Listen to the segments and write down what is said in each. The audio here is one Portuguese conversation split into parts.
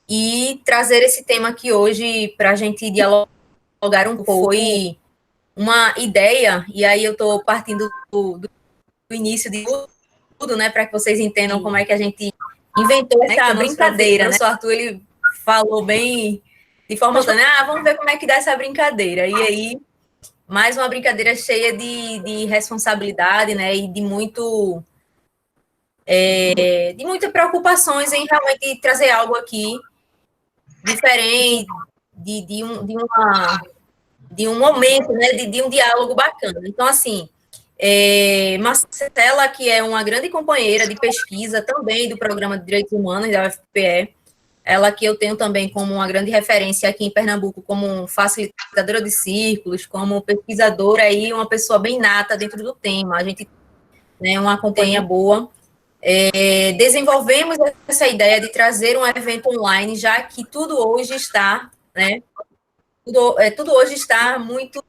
e trazer esse tema aqui hoje para a gente dialogar um pouco. Foi uma ideia, e aí eu estou partindo do início de tudo, né, para que vocês entendam como é que a gente inventou essa brincadeira, né? O Arthur, ele falou bem de forma espontânea, vamos ver como é que dá essa brincadeira. E aí, mais uma brincadeira cheia de responsabilidade, né, e de muitas preocupações em realmente trazer algo aqui diferente, de um momento, né, de um diálogo bacana. Então, assim, Marcela, que é uma grande companheira de pesquisa também do Programa de Direitos Humanos da UFPE, ela que eu tenho também como uma grande referência aqui em Pernambuco, como facilitadora de círculos, como pesquisadora e uma pessoa bem nata dentro do tema. A gente tem uma companhia boa. Desenvolvemos essa ideia de trazer um evento online, já que tudo hoje está, né? Tudo hoje está muito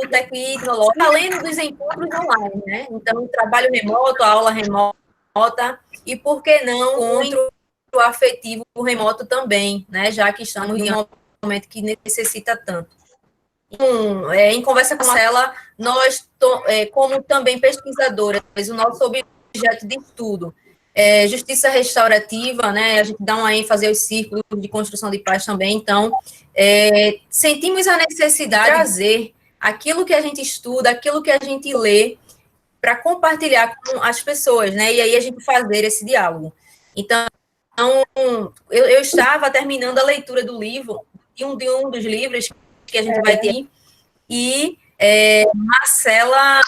tecnológico, além dos encontros online, né? Então, trabalho remoto, aula remota, e por que não um encontro afetivo remoto também, né? Já que estamos em um momento que necessita tanto. Em conversa com a Marcela, nós, como também pesquisadoras, o nosso objeto de estudo é justiça restaurativa, né? A gente dá uma ênfase aos círculos de construção de paz também. Então, sentimos a necessidade de trazer aquilo que a gente estuda, aquilo que a gente lê, para compartilhar com as pessoas, né? E aí a gente fazer esse diálogo. Então, eu estava terminando a leitura do livro, de um dos livros que a gente vai ter, e Marcela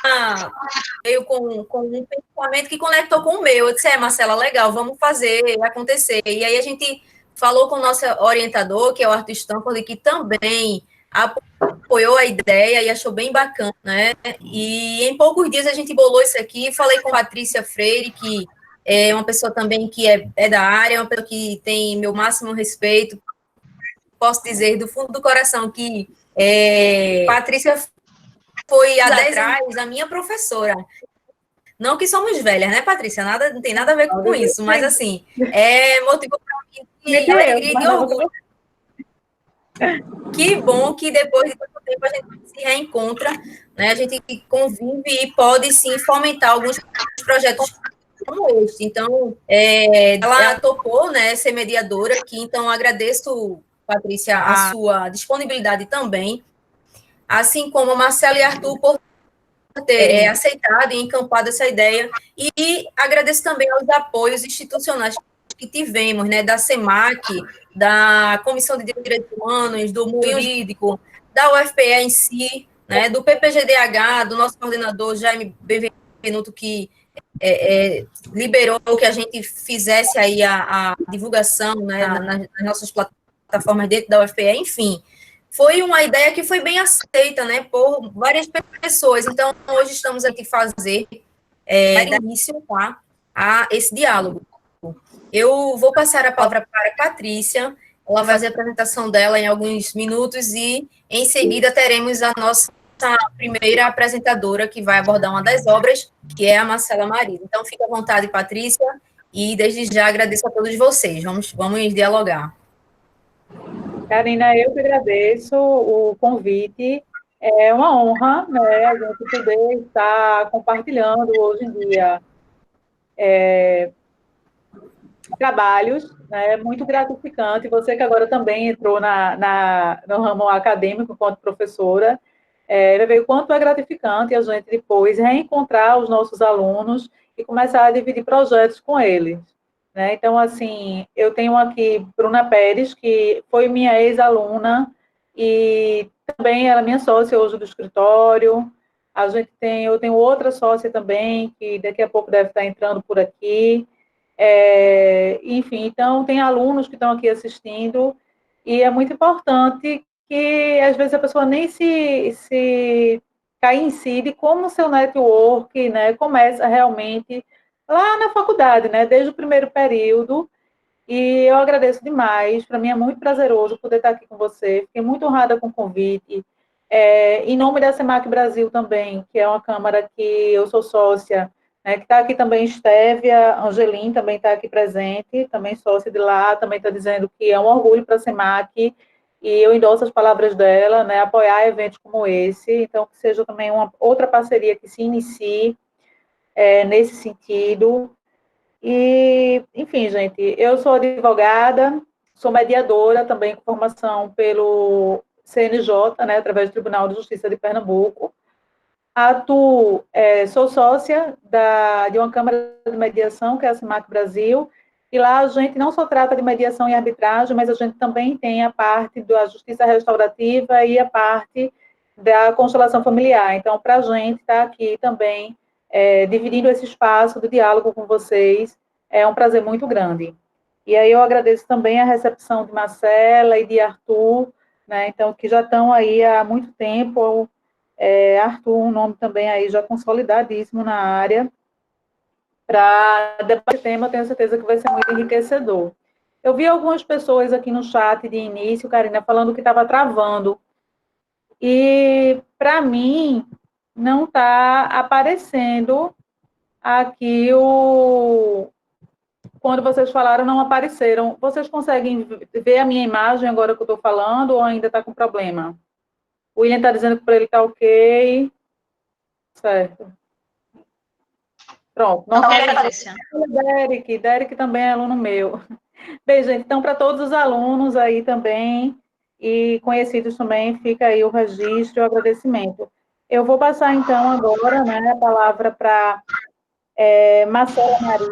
veio com um pensamento que conectou com o meu. Eu disse, Marcela, legal, vamos fazer, vai acontecer. E aí a gente falou com o nosso orientador, que é o Arthur Stanford, que também apoiou a ideia e achou bem bacana, né? E em poucos dias a gente bolou isso aqui, falei com a Patrícia Freire, que é uma pessoa também que é da área, uma pessoa que tem meu máximo respeito. Posso dizer do fundo do coração que Patrícia foi há 10 anos a minha professora. Não que somos velhas, né, Patrícia? Não tem nada a ver com isso, mas assim, motivo para mim de alegria e de orgulho. Que bom que depois de tanto tempo a gente se reencontra, né? A gente convive e pode sim fomentar alguns projetos como este. Então, ela topou, né, ser mediadora aqui, então agradeço, Patrícia, a sua disponibilidade também, assim como Marcelo e Arthur por terem aceitado e encampado essa ideia, e agradeço também aos apoios institucionais que tivemos, né, da SEMAC, da Comissão de Direitos Humanos, do Mundo Jurídico, da UFPE em si, né, do PPGDH, do nosso coordenador Jaime Benvenuto, que liberou que a gente fizesse aí a divulgação, né, nas nossas plataformas dentro da UFPE, enfim. Foi uma ideia que foi bem aceita, né, por várias pessoas. Então, hoje estamos aqui fazer, dar início, tá, a esse diálogo. Eu vou passar a palavra para a Patrícia, ela vai fazer a apresentação dela em alguns minutos e, em seguida, teremos a nossa primeira apresentadora, que vai abordar uma das obras, que é a Marcela Marisa. Então, fique à vontade, Patrícia, e desde já agradeço a todos vocês. Vamos dialogar. Karina, eu que agradeço o convite. É uma honra, né, a gente poder estar compartilhando hoje em dia trabalhos, né, muito gratificante. Você que agora também entrou no ramo acadêmico enquanto professora, vai ver o quanto é gratificante a gente depois reencontrar os nossos alunos e começar a dividir projetos com eles. Né? Então, assim, eu tenho aqui Bruna Pérez, que foi minha ex-aluna e também ela é minha sócia hoje do escritório. Eu tenho outra sócia também, que daqui a pouco deve estar entrando por aqui. Enfim, então, tem alunos que estão aqui assistindo e é muito importante que, às vezes, a pessoa nem se incide como o seu network, né, começa realmente lá na faculdade, né, desde o primeiro período, e eu agradeço demais, para mim é muito prazeroso poder estar aqui com você, fiquei muito honrada com o convite, em nome da SEMAC Brasil também, que é uma câmara que eu sou sócia, né, que está aqui também Estévia Angelim, também está aqui presente, também sócia de lá, também está dizendo que é um orgulho para a SEMAC, e eu endosso as palavras dela, né, apoiar eventos como esse, então que seja também uma outra parceria que se inicie nesse sentido. E, enfim, gente, eu sou advogada, sou mediadora também com formação pelo CNJ, né, através do Tribunal de Justiça de Pernambuco. Atuo, sou sócia de uma Câmara de Mediação, que é a CIMAC Brasil, e lá a gente não só trata de mediação e arbitragem, mas a gente também tem a parte da justiça restaurativa e a parte da constelação familiar. Então, para a gente estar aqui também, dividindo esse espaço do diálogo com vocês, é um prazer muito grande. E aí eu agradeço também a recepção de Marcela e de Arthur, né, então, que já estão aí há muito tempo. Arthur, um nome também aí já consolidadíssimo na área, para debater esse tema, eu tenho certeza que vai ser muito enriquecedor. Eu vi algumas pessoas aqui no chat de início, Karina, falando que estava travando, e para mim não está aparecendo aqui quando vocês falaram, não apareceram. Vocês conseguem ver a minha imagem agora que eu estou falando, ou ainda está com problema? O William está dizendo que para ele está ok. Certo. Pronto. Nossa, Derek também é aluno meu. Bem, gente, então, para todos os alunos aí também, e conhecidos também, fica aí o registro e o agradecimento. Eu vou passar, então, agora, né, a palavra para Marcela Maris,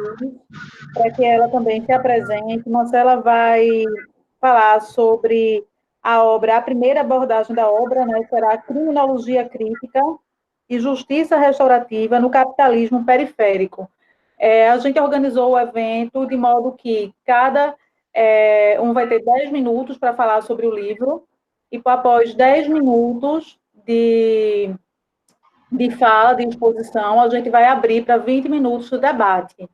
para que ela também se apresente. Marcela vai falar sobre a obra, a primeira abordagem da obra, né, será a Criminologia Crítica e Justiça Restaurativa no Capitalismo Periférico. A gente organizou o evento de modo que um vai ter 10 minutos para falar sobre o livro, e após 10 minutos de fala, de exposição, a gente vai abrir para 20 minutos de debate,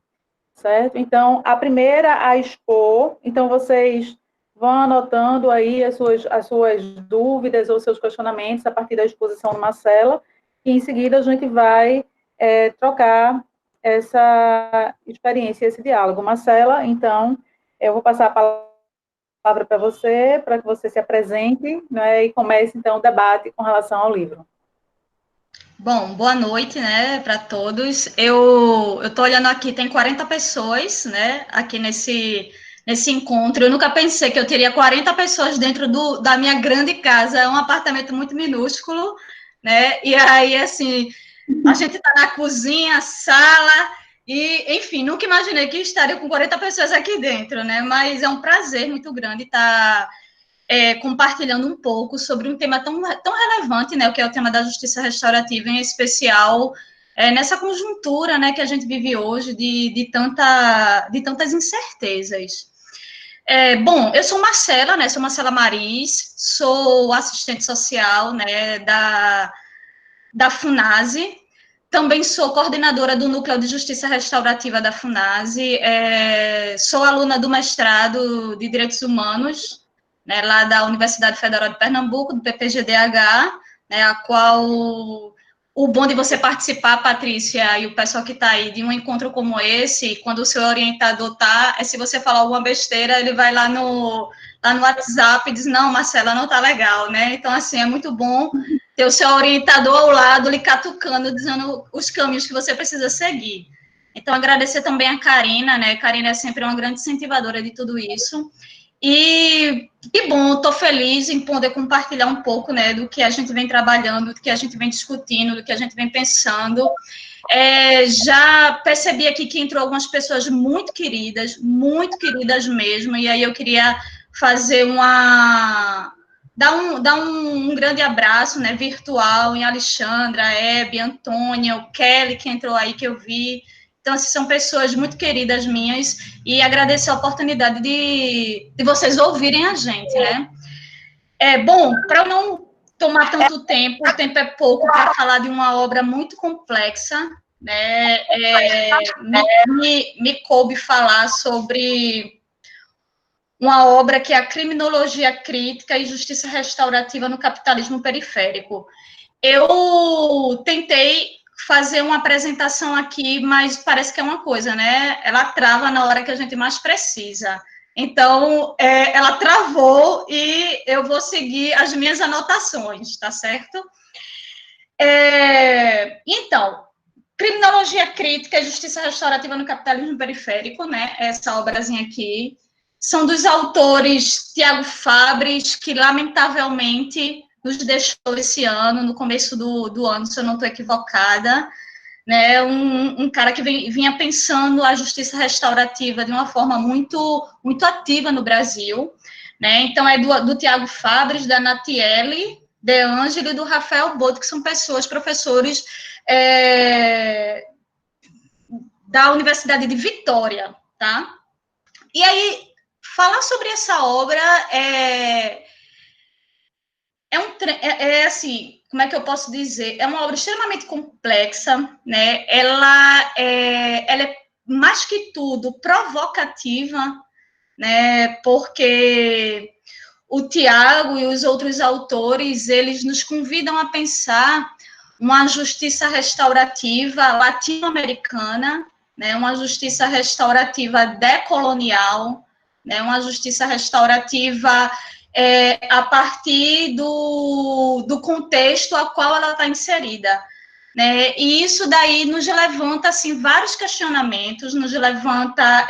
certo? Então, a primeira a expor, então vocês vão anotando aí as suas dúvidas ou seus questionamentos a partir da exposição de Marcela, e em seguida a gente vai trocar essa experiência, esse diálogo. Marcela, então, eu vou passar a palavra para que você se apresente, né, e comece, então, o debate com relação ao livro. Bom, boa noite, né, para todos. Eu estou olhando aqui, tem 40 pessoas, né, aqui nesse encontro. Eu nunca pensei que eu teria 40 pessoas dentro da minha grande casa. É um apartamento muito minúsculo, né, e aí, assim, a gente está na cozinha, sala, e, enfim, nunca imaginei que estaria com 40 pessoas aqui dentro, né, mas é um prazer muito grande estar compartilhando um pouco sobre um tema tão relevante, né, o que é o tema da justiça restaurativa, em especial nessa conjuntura, né, que a gente vive hoje de tantas incertezas. Bom, eu sou Marcela, né, sou Marcela Maris, sou assistente social, né, da FUNASE, também sou coordenadora do Núcleo de Justiça Restaurativa da FUNASE, sou aluna do mestrado de Direitos Humanos, né, lá da Universidade Federal de Pernambuco, do PPGDH, né, a qual o bom de você participar, Patrícia, e o pessoal que está aí, de um encontro como esse, quando o seu orientador está, se você falar alguma besteira, ele vai lá no WhatsApp e diz, não, Marcela, não está legal, né? Então, assim, é muito bom ter o seu orientador ao lado, lhe catucando, dizendo os caminhos que você precisa seguir. Então, agradecer também a Karina, né? Karina é sempre uma grande incentivadora de tudo isso. E bom, estou feliz em poder compartilhar um pouco, né, do que a gente vem trabalhando, do que a gente vem discutindo, do que a gente vem pensando. Já percebi aqui que entrou algumas pessoas muito queridas mesmo, e aí eu queria fazer dar um grande abraço, né, virtual em Alexandra, Hebe, Antônia, o Kelly, que entrou aí, que eu vi. Então, assim, são pessoas muito queridas minhas, e agradecer a oportunidade de vocês ouvirem a gente, né? Bom, para eu não tomar tanto tempo, o tempo é pouco para falar de uma obra muito complexa, né? Me coube falar sobre uma obra que é a Criminologia Crítica e Justiça Restaurativa no Capitalismo Periférico. Eu tentei fazer uma apresentação aqui, mas parece que é uma coisa, né? Ela trava na hora que a gente mais precisa. Então, ela travou e eu vou seguir as minhas anotações, tá certo? Então, Criminologia Crítica e Justiça Restaurativa no Capitalismo Periférico, né? Essa obrazinha aqui. São dos autores Tiago Fabres, que lamentavelmente nos deixou esse ano, no começo do ano, se eu não estou equivocada, né? Um cara que vinha pensando a justiça restaurativa de uma forma muito, muito ativa no Brasil, né? Então, é do Tiago Fabres, da Natiele De Angeli e do Rafael Boto, que são professores da Universidade de Vitória, tá? E aí, falar sobre essa obra assim, como é que eu posso dizer? É uma obra extremamente complexa, né? Ela é mais que tudo provocativa, né? Porque o Tiago e os outros autores, eles nos convidam a pensar uma justiça restaurativa latino-americana, né? Uma justiça restaurativa decolonial, né? Uma justiça restaurativa a partir do contexto a qual ela está inserida, né? E isso daí nos levanta, assim, vários questionamentos, nos levanta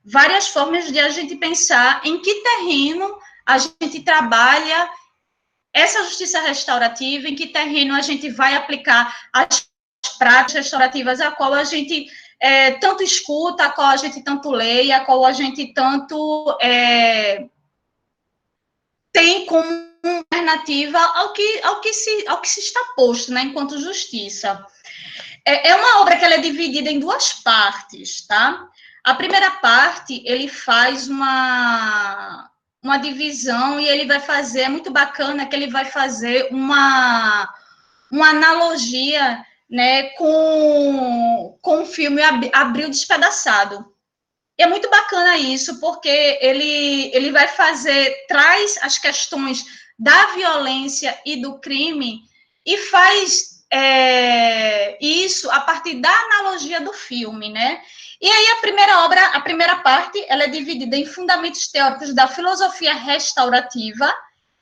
várias formas de a gente pensar em que terreno a gente trabalha essa justiça restaurativa, em que terreno a gente vai aplicar as práticas restaurativas a qual a gente tanto escuta, a qual a gente tanto lê, a qual a gente tanto tem como alternativa ao que se está posto, né, enquanto justiça. É uma obra que ela é dividida em duas partes, tá? A primeira parte, ele faz uma divisão e ele vai fazer, é muito bacana que ele vai fazer uma analogia, né, com o filme Abril Despedaçado. E é muito bacana isso, porque ele vai traz as questões da violência e do crime e faz isso a partir da analogia do filme, né? E aí a primeira parte, ela é dividida em fundamentos teóricos da filosofia restaurativa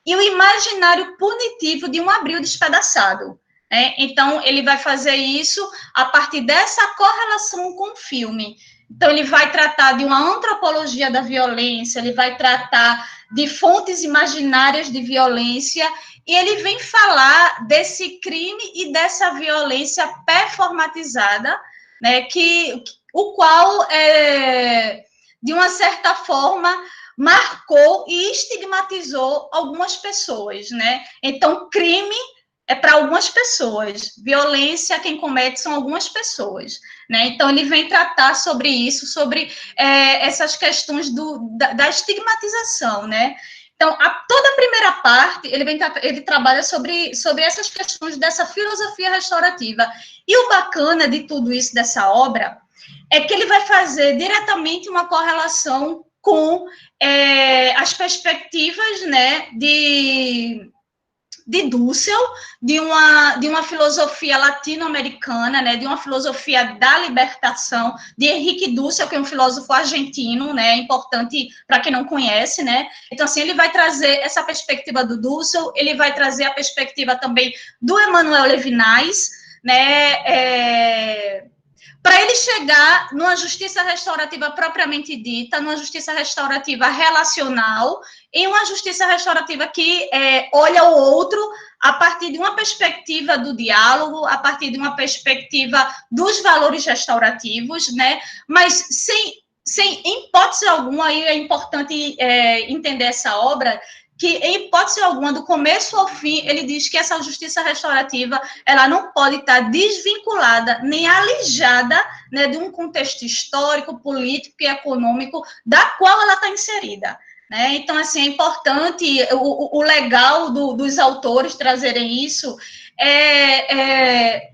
e o imaginário punitivo de um Abril Despedaçado, né? Então, ele vai fazer isso a partir dessa correlação com o filme. Então, ele vai tratar de uma antropologia da violência, ele vai tratar de fontes imaginárias de violência, e ele vem falar desse crime e dessa violência performatizada, né, o qual, de uma certa forma, marcou e estigmatizou algumas pessoas, né? Então, crime é para algumas pessoas, violência, quem comete são algumas pessoas, né? Então, ele vem tratar sobre isso, sobre essas questões da estigmatização, né? Então, toda a primeira parte, ele trabalha sobre essas questões dessa filosofia restaurativa. E o bacana de tudo isso, dessa obra, é que ele vai fazer diretamente uma correlação com as perspectivas, né, de Dussel, de uma filosofia latino-americana, né, de uma filosofia da libertação, de Henrique Dussel, que é um filósofo argentino, né, importante para quem não conhece, né. Então, assim, ele vai trazer essa perspectiva do Dussel, ele vai trazer a perspectiva também do Emmanuel Levinas, né, para ele chegar numa justiça restaurativa propriamente dita, numa justiça restaurativa relacional, e uma justiça restaurativa que olha o outro a partir de uma perspectiva do diálogo, a partir de uma perspectiva dos valores restaurativos, né? Mas sem hipótese alguma, aí é importante entender essa obra, que, em hipótese alguma, do começo ao fim, ele diz que essa justiça restaurativa, ela não pode estar desvinculada, nem alijada, né, de um contexto histórico, político e econômico da qual ela está inserida, né? Então, assim, é importante, o legal dos autores trazerem isso é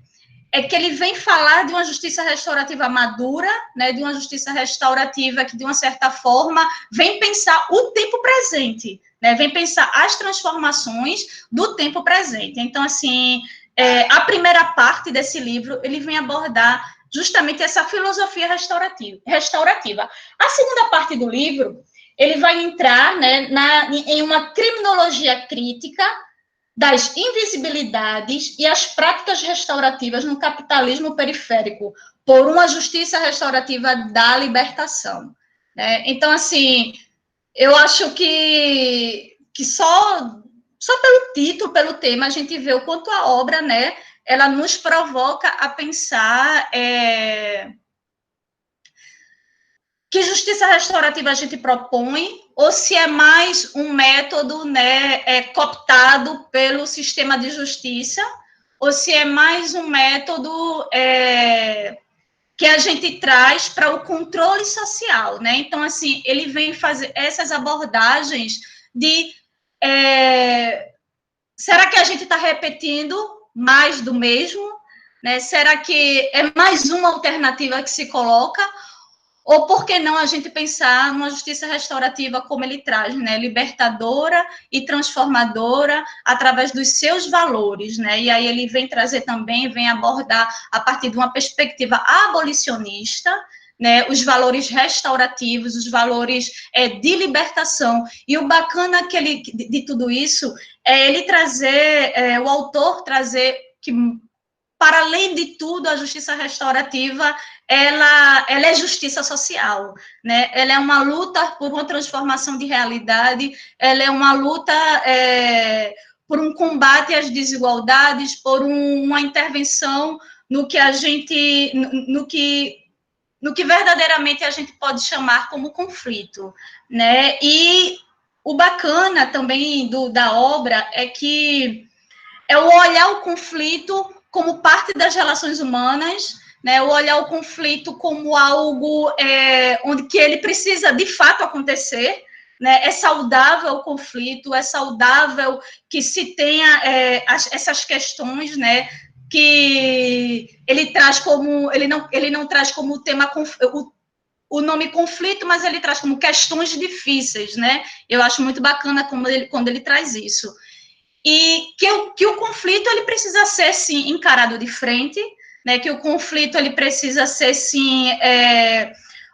que ele vem falar de uma justiça restaurativa madura, né, de uma justiça restaurativa que, de uma certa forma, vem pensar o tempo presente, né, vem pensar as transformações do tempo presente. Então, assim, a primeira parte desse livro, ele vem abordar justamente essa filosofia restaurativa. A segunda parte do livro, ele vai entrar, né, em uma criminologia crítica das invisibilidades e as práticas restaurativas no capitalismo periférico, por uma justiça restaurativa da libertação. Né? Então, assim, eu acho que só pelo título, pelo tema, a gente vê o quanto a obra, né, ela nos provoca a pensar que justiça restaurativa a gente propõe, ou se é mais um método, né, cooptado pelo sistema de justiça, ou se é mais um método que a gente traz para o controle social, né? Então, assim, ele vem fazer essas abordagens de será que a gente está repetindo mais do mesmo? Né? Será que é mais uma alternativa que se coloca? Ou por que não a gente pensar numa justiça restaurativa como ele traz, né? Libertadora e transformadora através dos seus valores, né? E aí ele vem trazer também, vem abordar a partir de uma perspectiva abolicionista, né? Os valores restaurativos, os valores de libertação. E o bacana de tudo isso é ele trazer, o autor trazer que, para além de tudo, a justiça restaurativa ela é justiça social, né? Ela é uma luta por uma transformação de realidade, ela é uma luta por um combate às desigualdades, por uma intervenção no que a gente, no que verdadeiramente a gente pode chamar como conflito, né? E o bacana também da obra é que é o olhar o conflito como parte das relações humanas, né, o olhar o conflito como algo onde que ele precisa de fato acontecer, né, é saudável o conflito, é saudável que se tenha essas questões, né, que ele traz como, ele não traz como tema o nome conflito, mas ele traz como questões difíceis, né, eu acho muito bacana quando ele traz isso. E que o conflito ele precisa ser, sim, encarado de frente, né? Que o conflito ele precisa ser, sim,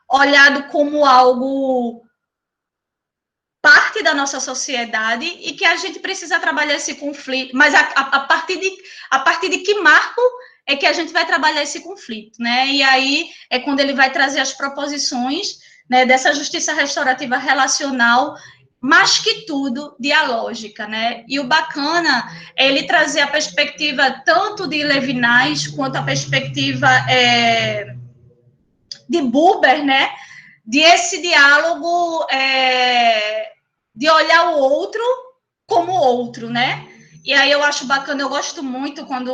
olhado como algo parte da nossa sociedade e que a gente precisa trabalhar esse conflito. Mas a partir de que marco é que a gente vai trabalhar esse conflito, né? E aí é quando ele vai trazer as proposições, né, dessa justiça restaurativa relacional, mais que tudo, dialógica, né? E o bacana é ele trazer a perspectiva tanto de Levinas quanto a perspectiva de Buber, né? De esse diálogo, de olhar o outro como outro, né? E aí eu acho bacana, eu gosto muito quando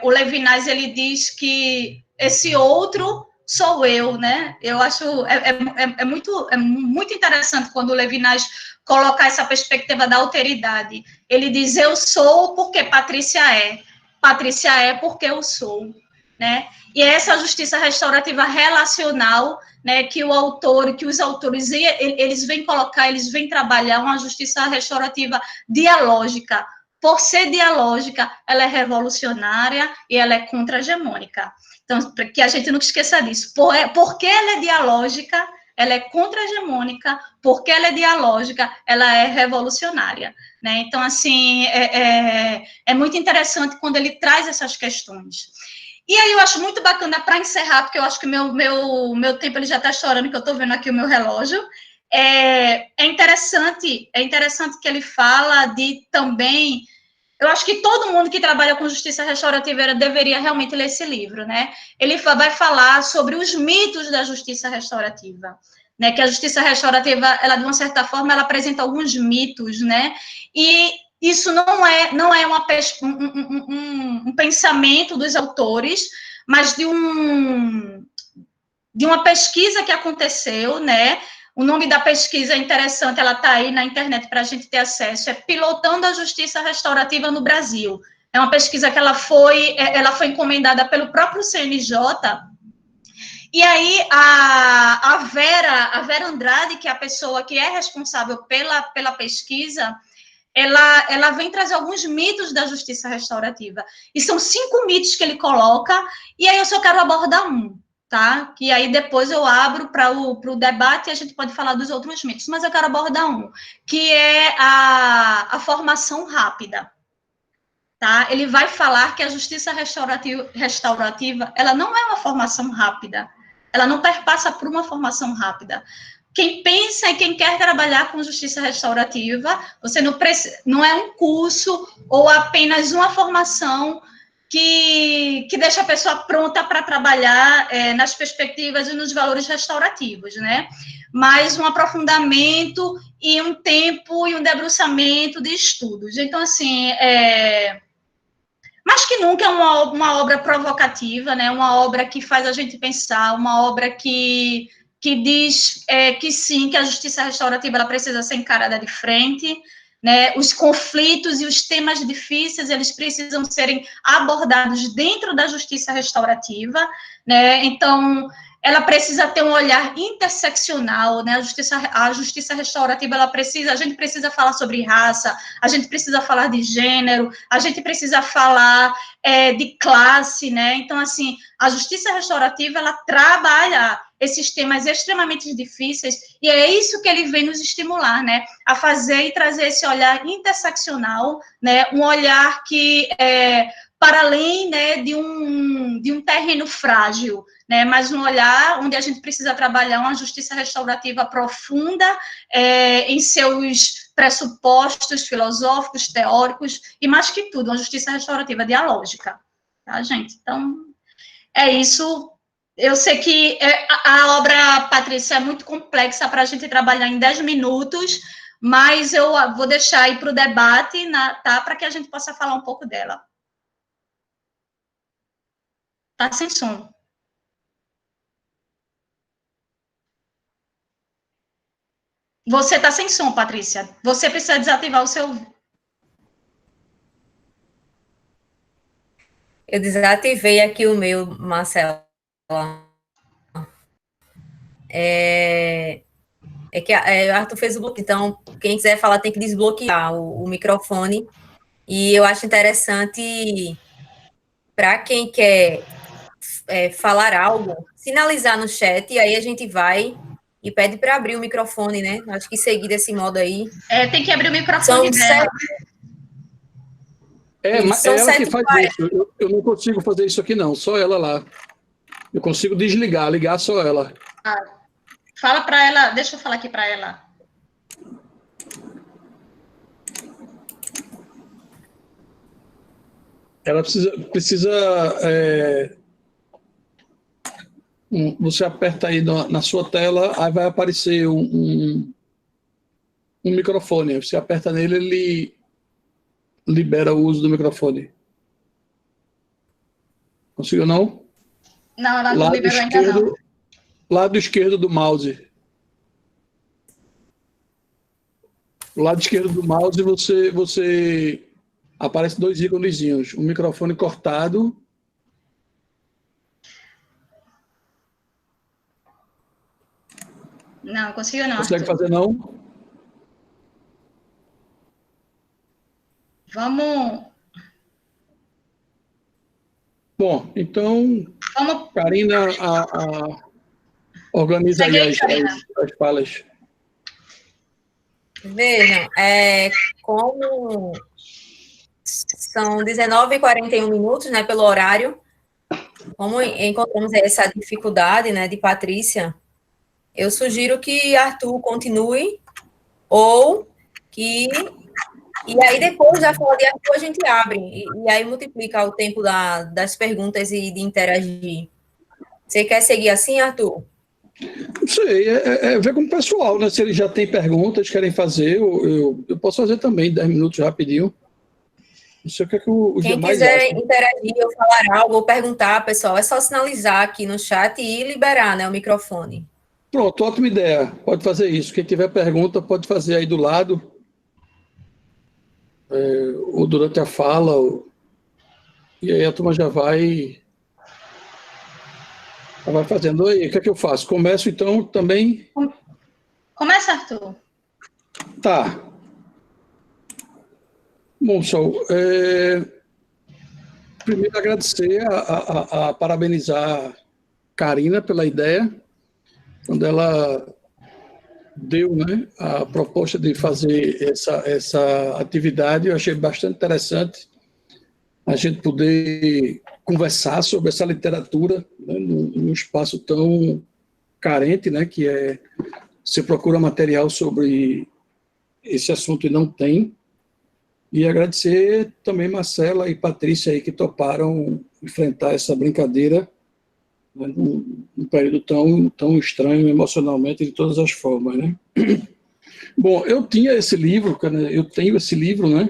o Levinas ele diz que esse outro sou eu, né? Eu acho muito interessante quando o Levinas coloca essa perspectiva da alteridade. Ele diz, eu sou porque Patrícia é porque eu sou, né? E essa justiça restaurativa relacional, né, que o autor, que os autores, eles vêm colocar, eles vêm trabalhar uma justiça restaurativa dialógica. Por ser dialógica, ela é revolucionária e ela é contra-hegemônica. Então, para que a gente não esqueça disso. Porque ela é dialógica, ela é contra-hegemônica, porque ela é dialógica, ela é revolucionária. Né? Então, assim, é muito interessante quando ele traz essas questões. E aí eu acho muito bacana, para encerrar, porque eu acho que meu tempo ele já está estourando, que eu estou vendo aqui o meu relógio. É interessante que ele fala de também. Eu acho que todo mundo que trabalha com justiça restaurativa deveria realmente ler esse livro, né? Ele vai falar sobre os mitos da justiça restaurativa, né? Que a justiça restaurativa, ela de uma certa forma, ela apresenta alguns mitos, né? E isso não é um pensamento dos autores, mas de uma pesquisa que aconteceu, né? O nome da pesquisa é interessante, ela está aí na internet para a gente ter acesso, é Pilotando a Justiça Restaurativa no Brasil. É uma pesquisa que ela foi encomendada pelo próprio CNJ, e aí a Vera Andrade, que é a pessoa que é responsável pela pesquisa, ela vem trazer alguns mitos da justiça restaurativa. E são 5 mitos que ele coloca, e aí eu só quero abordar um, tá? Que aí depois eu abro para o debate e a gente pode falar dos outros mitos, mas eu quero abordar um, que é a formação rápida. Tá? Ele vai falar que a justiça restaurativa, ela não é uma formação rápida, ela não perpassa por uma formação rápida. Quem pensa e quem quer trabalhar com justiça restaurativa, você não é um curso ou apenas uma formação que deixa a pessoa pronta para trabalhar nas perspectivas e nos valores restaurativos, né? Mas um aprofundamento e um tempo e um debruçamento de estudos. Então, assim, mas que nunca é uma obra provocativa, né? Uma obra que faz a gente pensar, uma obra que diz que sim, que a justiça restaurativa ela precisa ser encarada de frente, né? Os conflitos e os temas difíceis, eles precisam serem abordados dentro da justiça restaurativa, né? Então, ela precisa ter um olhar interseccional, né? A justiça restaurativa, a gente precisa falar sobre raça, a gente precisa falar de gênero, a gente precisa falar de classe, né? Então, assim, a justiça restaurativa, ela trabalha esses temas extremamente difíceis, e é isso que ele vem nos estimular, né? A fazer e trazer esse olhar interseccional, né? Um olhar que para além, né, de um terreno frágil, né, mas um olhar onde a gente precisa trabalhar uma justiça restaurativa profunda em seus pressupostos filosóficos, teóricos, e mais que tudo, uma justiça restaurativa dialógica, tá, gente? Então, é isso. Eu sei que a obra, Patrícia, é muito complexa para a gente trabalhar em 10 minutos, mas eu vou deixar aí para o debate, tá, para que a gente possa falar um pouco dela. Tá sem som. Você está sem som, Patrícia. Você precisa desativar o seu... Eu desativei aqui o meu, Marcela. Que o Arthur fez o bloqueio, então quem quiser falar tem que desbloquear o microfone. E eu acho interessante, para quem quer falar algo, sinalizar no chat, e aí a gente vai e pede para abrir o microfone, né? Acho que seguir desse modo aí. Tem que abrir o microfone dela. Mas é ela que faz isso. Eu não consigo fazer isso aqui, não. Só ela lá. Eu consigo desligar, ligar só ela. Fala para ela, deixa eu falar aqui para ela. Ela precisa você aperta aí na sua tela, aí vai aparecer um microfone. Você aperta nele, ele libera o uso do microfone. Conseguiu, não? Não, ela não liberou ainda, não. Lado esquerdo do mouse. O lado esquerdo do mouse, você aparece 2 íconezinhos. Um microfone cortado. Não, conseguiu não. Consegue fazer, não? Vamos... Bom, então... Vamos... Karina, organiza aí as falas. Vejam, como são 19h41 minutos, né, pelo horário, como encontramos essa dificuldade, né, de Patrícia, eu sugiro que Arthur continue, ou que... E aí, depois da fala de Arthur, a gente abre, e aí multiplica o tempo das perguntas e de interagir. Você quer seguir assim, Arthur? Não sei, ver com o pessoal, né? Se eles já têm perguntas, querem fazer, eu posso fazer também, 10 minutos rapidinho. Não sei o que é que os Quem demais quiser acham. interagir ou falar algo ou perguntar, pessoal, é só sinalizar aqui no chat e liberar, né, o microfone. Pronto, ótima ideia. Pode fazer isso. Quem tiver pergunta, pode fazer aí do lado, ou durante a fala, e aí a turma já vai fazendo. Aí, o que é que eu faço? Começo, então, também... Começa, Arthur. Tá. Bom, Sol, primeiro agradecer, parabenizar Karina pela ideia, quando ela deu, né, a proposta de fazer essa atividade. Eu achei bastante interessante a gente poder conversar sobre essa literatura, né, num espaço tão carente, né, que você procura material sobre esse assunto e não tem. E agradecer também Marcela e Patrícia aí que toparam enfrentar essa brincadeira, né, num período tão estranho emocionalmente de todas as formas, né? Bom, eu tenho esse livro, né?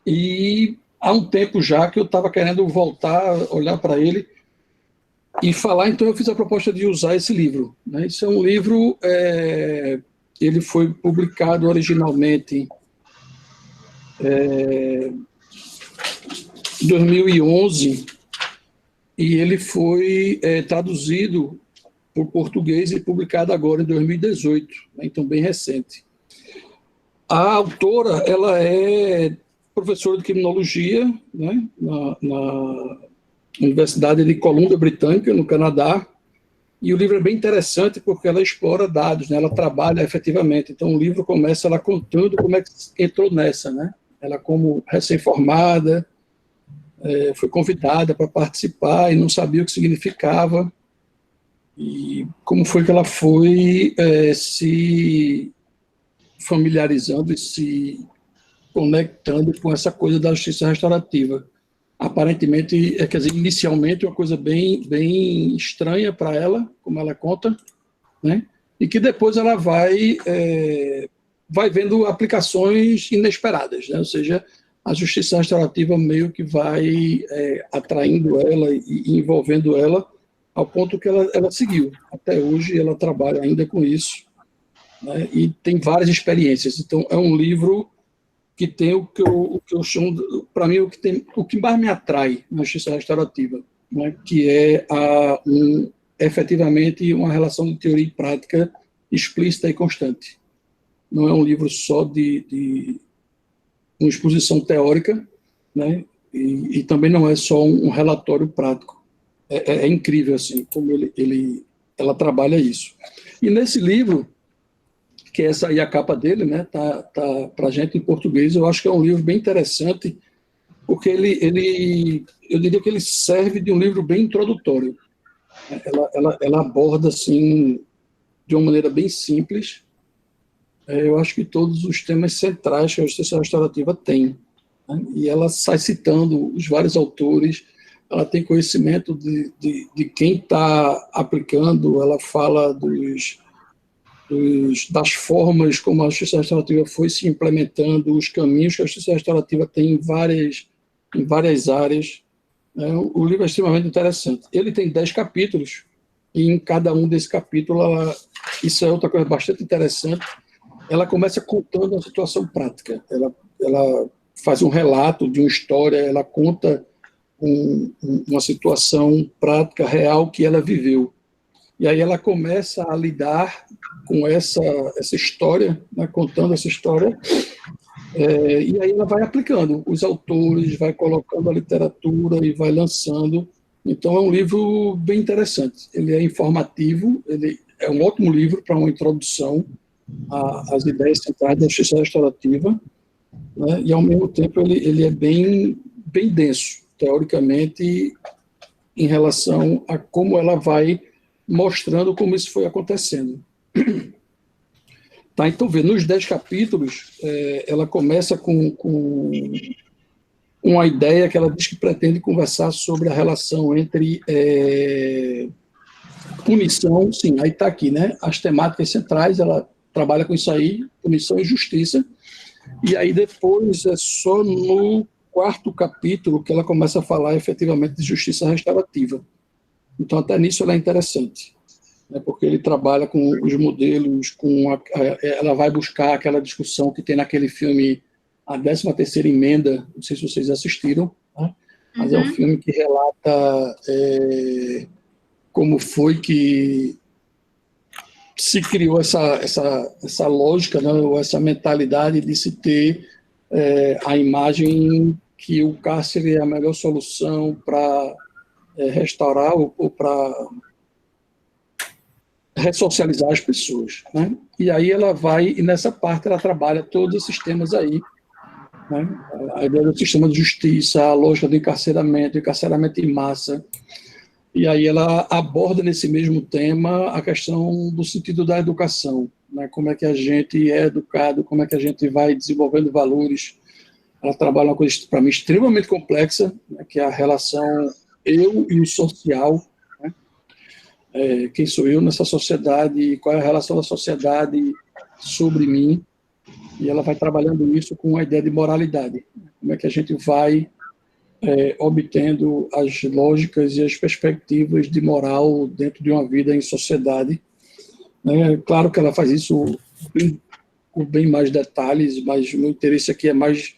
E há um tempo já que eu estava querendo voltar a olhar para ele e falar, então eu fiz a proposta de usar esse livro, né? Isso é um livro, ele foi publicado originalmente em 2011 e ele foi traduzido por português e publicado agora em 2018, né? Então bem recente. A autora, ela é professora de criminologia, né, na Universidade de Colômbia Britânica, no Canadá, e o livro é bem interessante porque ela explora dados, né, ela trabalha efetivamente. Então o livro começa ela contando como é que entrou nessa, né? Ela como recém-formada, foi convidada para participar e não sabia o que significava, e como foi que ela foi se familiarizando e se conectando com essa coisa da justiça restaurativa. Aparentemente, quer dizer, inicialmente uma coisa bem estranha para ela, como ela conta, né? E que depois ela vai vendo aplicações inesperadas, né? Ou seja, a justiça restaurativa meio que vai atraindo ela e envolvendo ela ao ponto que ela seguiu. Até hoje ela trabalha ainda com isso, né? E tem várias experiências. Então, é um livro que tem o que eu chamo, para mim, o que mais me atrai na justiça restaurativa, né? Que é efetivamente uma relação de teoria e prática explícita e constante. Não é um livro só de uma exposição teórica, né? E também não é só um relatório prático. É incrível assim como ela trabalha isso. E nesse livro, que essa aí é a capa dele, né? Tá para a gente em português. Eu acho que é um livro bem interessante, porque eu diria que ele serve de um livro bem introdutório. Ela aborda assim de uma maneira bem simples. Eu acho que todos os temas centrais que a justiça restaurativa tem, né? E ela sai citando os vários autores. Ela tem conhecimento de quem está aplicando. Ela fala das formas como a justiça restaurativa foi se implementando, os caminhos que a justiça restaurativa tem em várias áreas. O livro é extremamente interessante. Ele tem 10 capítulos, e em cada um desses capítulos, isso é outra coisa bastante interessante, ela começa contando uma situação prática. Ela faz um relato de uma história, ela conta uma situação prática, real, que ela viveu. E aí ela começa a lidar com essa história, né, contando essa história, e aí ela vai aplicando os autores, vai colocando a literatura e vai lançando. Então é um livro bem interessante. Ele é informativo, ele é um ótimo livro para uma introdução às ideias centrais da justiça restaurativa, né, e ao mesmo tempo ele é bem denso, teoricamente, em relação a como ela vai mostrando como isso foi acontecendo. Tá, então, nos 10 capítulos, ela começa com uma ideia que ela diz que pretende conversar sobre a relação entre punição, sim, aí está aqui, né? As temáticas centrais, ela trabalha com isso aí, punição e justiça, e aí depois é só no 4º capítulo que ela começa a falar efetivamente de justiça restaurativa. Então, até nisso ela é interessante, né, porque ele trabalha com os modelos, ela vai buscar aquela discussão que tem naquele filme A 13ª Emenda, não sei se vocês assistiram, né? Mas é um filme que relata como foi que se criou essa lógica, né, ou essa mentalidade de se ter a imagem que o cárcere é a melhor solução para restaurar ou para ressocializar as pessoas, né? E aí ela vai, e nessa parte ela trabalha todos esses temas aí, né? A ideia do sistema de justiça, a lógica do encarceramento em massa, e aí ela aborda nesse mesmo tema a questão do sentido da educação, né? Como é que a gente é educado, como é que a gente vai desenvolvendo valores. Ela trabalha uma coisa, para mim, extremamente complexa, né? Que é a relação eu e o social, né? Quem sou eu nessa sociedade, qual é a relação da sociedade sobre mim, e ela vai trabalhando isso com a ideia de moralidade. Como é que a gente vai obtendo as lógicas e as perspectivas de moral dentro de uma vida em sociedade. Claro que ela faz isso com bem mais detalhes, mas o meu interesse aqui é mais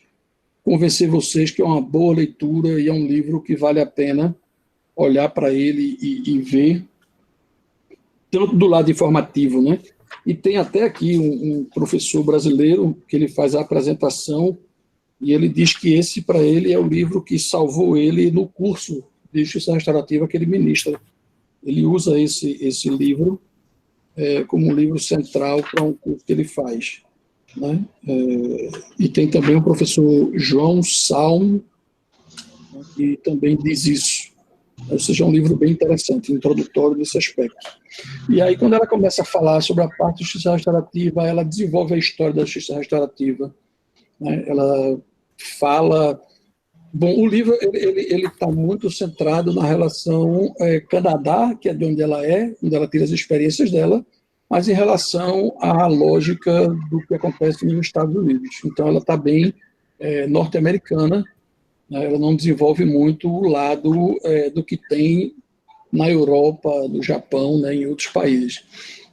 convencer vocês que é uma boa leitura e é um livro que vale a pena olhar para ele e ver, tanto do lado informativo, né? E tem até aqui um professor brasileiro que ele faz a apresentação e ele diz que esse, para ele, é o livro que salvou ele no curso de Justiça Restaurativa que ele ministra. Ele usa esse livro como um livro central para um curso que ele faz, né? E tem também o professor João Salm, que também diz isso. Ou seja, é um livro bem interessante, introdutório nesse aspecto. E aí, quando ela começa a falar sobre a parte da justiça restaurativa, ela desenvolve a história da justiça restaurativa, né? Ela fala... Bom, o livro ele está muito centrado na relação Canadá, que é de onde ela tira as experiências dela, mas em relação à lógica do que acontece nos Estados Unidos. Então, ela está bem norte-americana, né? Ela não desenvolve muito o lado do que tem na Europa, no Japão, né, em outros países.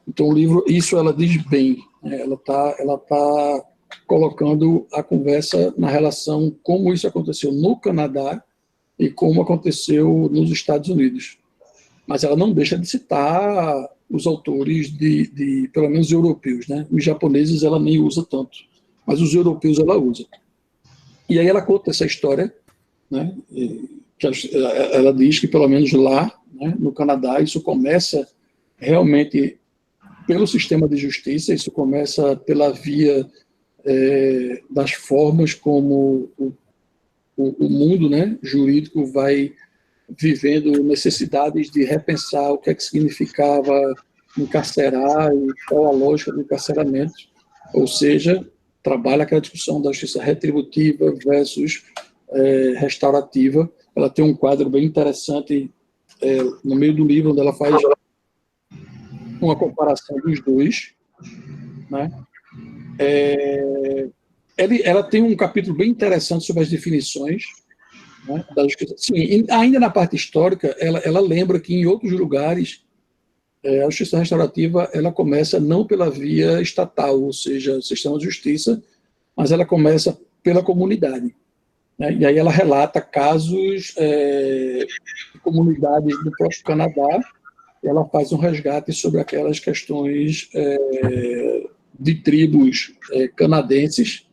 Então, o livro, isso ela diz bem, né? Ela tá colocando a conversa na relação como isso aconteceu no Canadá e como aconteceu nos Estados Unidos. Mas ela não deixa de citar os autores pelo menos europeus, né? Os japoneses ela nem usa tanto, mas os europeus ela usa. E aí ela conta essa história, né? Que ela diz que pelo menos lá, né, no Canadá, isso começa realmente pelo sistema de justiça, isso começa pela via das formas como o mundo, né, jurídico vai vivendo necessidades de repensar o que é que significava encarcerar e qual a lógica do encarceramento, ou seja, trabalha aquela discussão da justiça retributiva versus restaurativa. Ela tem um quadro bem interessante no meio do livro, onde ela faz uma comparação dos dois, né? Ela tem um capítulo bem interessante sobre as definições, né, da justiça. Sim, ainda na parte histórica, ela lembra que em outros lugares a justiça restaurativa ela começa não pela via estatal, ou seja, o sistema de justiça, mas ela começa pela comunidade, né? E aí ela relata casos de comunidades do próprio Canadá, e ela faz um resgate sobre aquelas questões de tribos canadenses.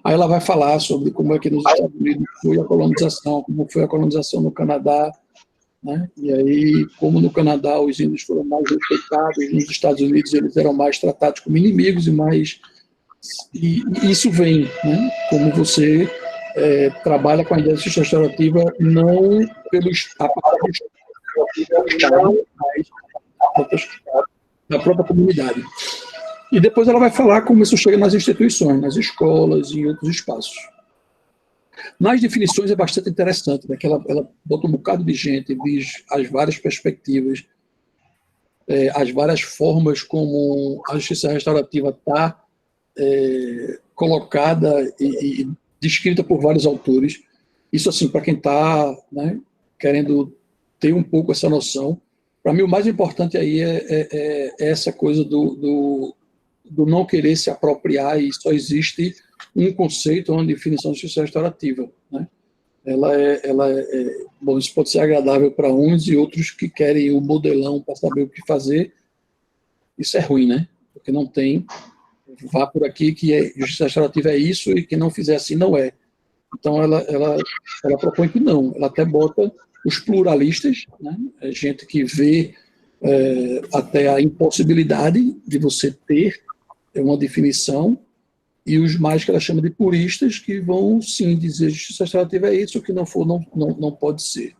Aí ela vai falar sobre como é que nos Estados Unidos foi a colonização, como foi a colonização no Canadá, né? E aí como no Canadá os índios foram mais respeitados, nos Estados Unidos eles eram mais tratados como inimigos e isso vem, né? Como você trabalha com a ideia de justiça restaurativa não pelo Estado, mas da própria comunidade. E depois ela vai falar como isso chega nas instituições, nas escolas e em outros espaços. Nas definições é bastante interessante, né? Que ela bota um bocado de gente, diz as várias perspectivas, as várias formas como a justiça restaurativa está colocada e descrita por vários autores. Isso, assim, para quem está, né, querendo ter um pouco essa noção, para mim o mais importante aí é essa coisa do não querer se apropriar, e só existe um conceito, uma definição de justiça restaurativa, né? Bom, isso pode ser agradável para uns e outros que querem o modelão para saber o que fazer. Isso é ruim, né? Porque não tem vá por aqui, que justiça restaurativa é isso, e quem não fizer assim não é. Então, ela propõe que não. Ela até bota os pluralistas, né? Gente que vê até a impossibilidade de você ter uma definição, e os mais que ela chama de puristas, que vão, sim, dizer justiça restaurativa é isso, o que não for, não pode ser.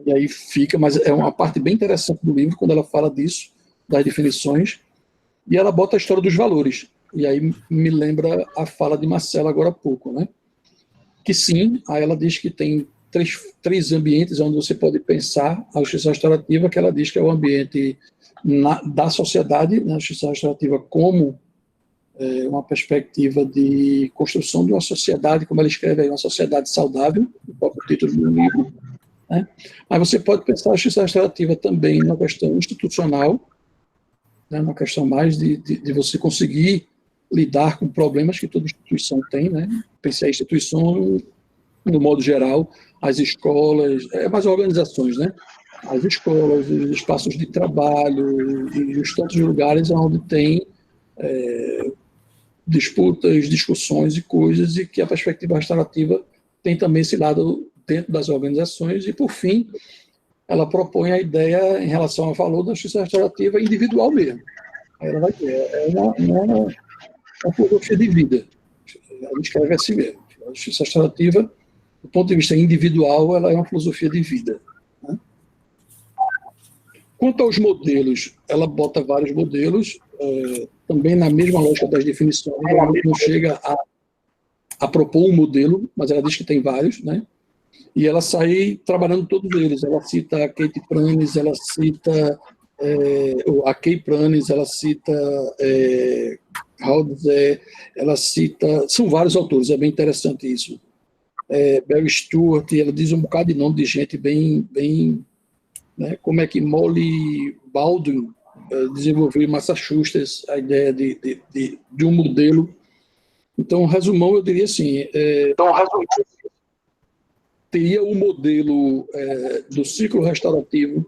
E aí fica, mas é uma parte bem interessante do livro, quando ela fala disso, das definições, e ela bota a história dos valores. E aí me lembra a fala de Marcela agora há pouco, né? Que sim, aí ela diz que tem três ambientes onde você pode pensar a justiça restaurativa, que ela diz que é o ambiente da sociedade, né, a justiça restaurativa como uma perspectiva de construção de uma sociedade, como ela escreve aí, uma sociedade saudável, o próprio título do livro, né? Mas você pode pensar a justiça restaurativa também na questão institucional, né, na questão mais de você conseguir lidar com problemas que toda instituição tem, né? Pensei a instituição no modo geral, as escolas, mais organizações, né? As escolas, os espaços de trabalho e os tantos lugares onde tem disputas, discussões e coisas, e que a perspectiva restaurativa tem também esse lado dentro das organizações. E, por fim, ela propõe a ideia em relação ao valor da justiça restaurativa individual mesmo. Ela vai ter, uma filosofia de vida. Ela escreve assim mesmo. A justiça restaurativa, do ponto de vista individual, ela é uma filosofia de vida, né? Quanto aos modelos, ela bota vários modelos, também na mesma lógica das definições. Ela não chega a propor um modelo, mas ela diz que tem vários, né? E ela sai trabalhando todos eles. Ela cita a Kate Pranis, ela cita a Kay Pranis, ela cita Haldze, ela cita... São vários autores, é bem interessante isso. Barry Stewart, ela diz um bocado de nome de gente bem, né, como é que Molly Baldwin desenvolveu em Massachusetts a ideia de um modelo. Então, resumão, eu diria assim, teria o modelo do ciclo restaurativo,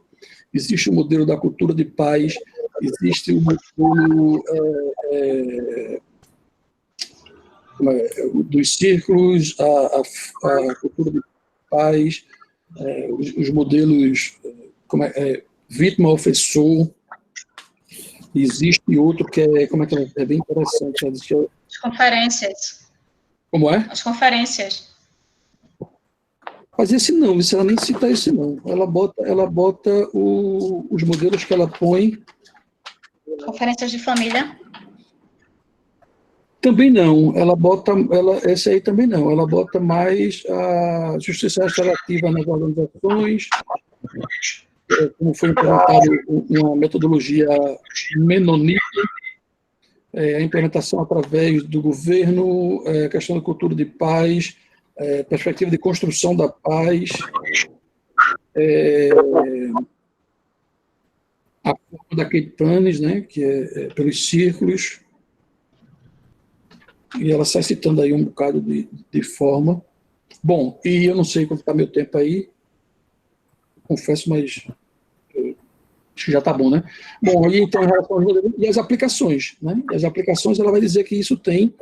existe o modelo da cultura de paz, existe o modelo dos círculos, a cultura de paz, os modelos vítima, ofensor. Existe outro que é bem interessante. As conferências. Como é? As conferências. Mas esse não, ela nem cita esse não. Ela bota os modelos que ela põe. Conferências de família. Também não, essa aí também não, ela bota mais a justiça restaurativa nas organizações, como foi implementado uma metodologia menonita, a implementação através do governo, a questão da cultura de paz, perspectiva de construção da paz, a forma da Kate Pranis, né, que é pelos círculos, e ela sai citando aí um bocado de forma. Bom, e eu não sei quanto está meu tempo aí, confesso, mas acho que já está bom, né? Bom, e então, em relação aos modelos, e as aplicações, né? E as aplicações, ela vai dizer que isso tem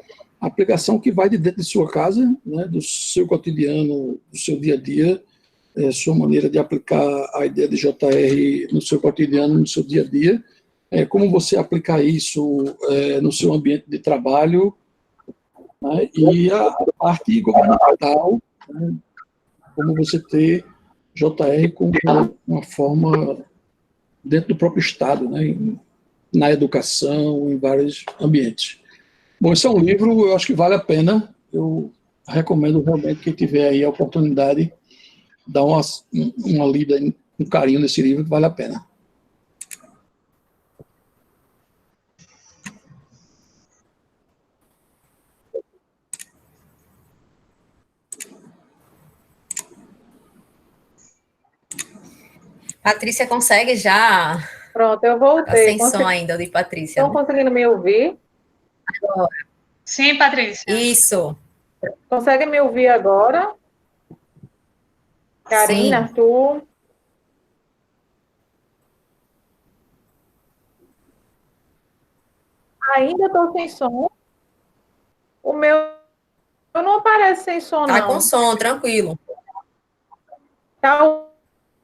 aplicação que vai de dentro de sua casa, né, do seu cotidiano, do seu dia a dia, sua maneira de aplicar a ideia de JR no seu cotidiano, no seu dia a dia, como você aplicar isso no seu ambiente de trabalho, né, e a parte governamental, né, como você ter JR como uma forma dentro do próprio Estado, né, na educação, em vários ambientes. Bom, esse é um livro, eu acho que vale a pena, eu recomendo realmente quem tiver aí a oportunidade, dar uma lida, um carinho nesse livro, que vale a pena. Patrícia consegue já? Pronto, eu Tá voltei. sem som ainda de Patrícia. Estão conseguindo me ouvir? Agora. Sim, Patrícia. Isso. Conseguem me ouvir agora? Karina, Arthur? Ainda estou sem som. O meu não aparece sem som, Tá não. com som, tranquilo. Tá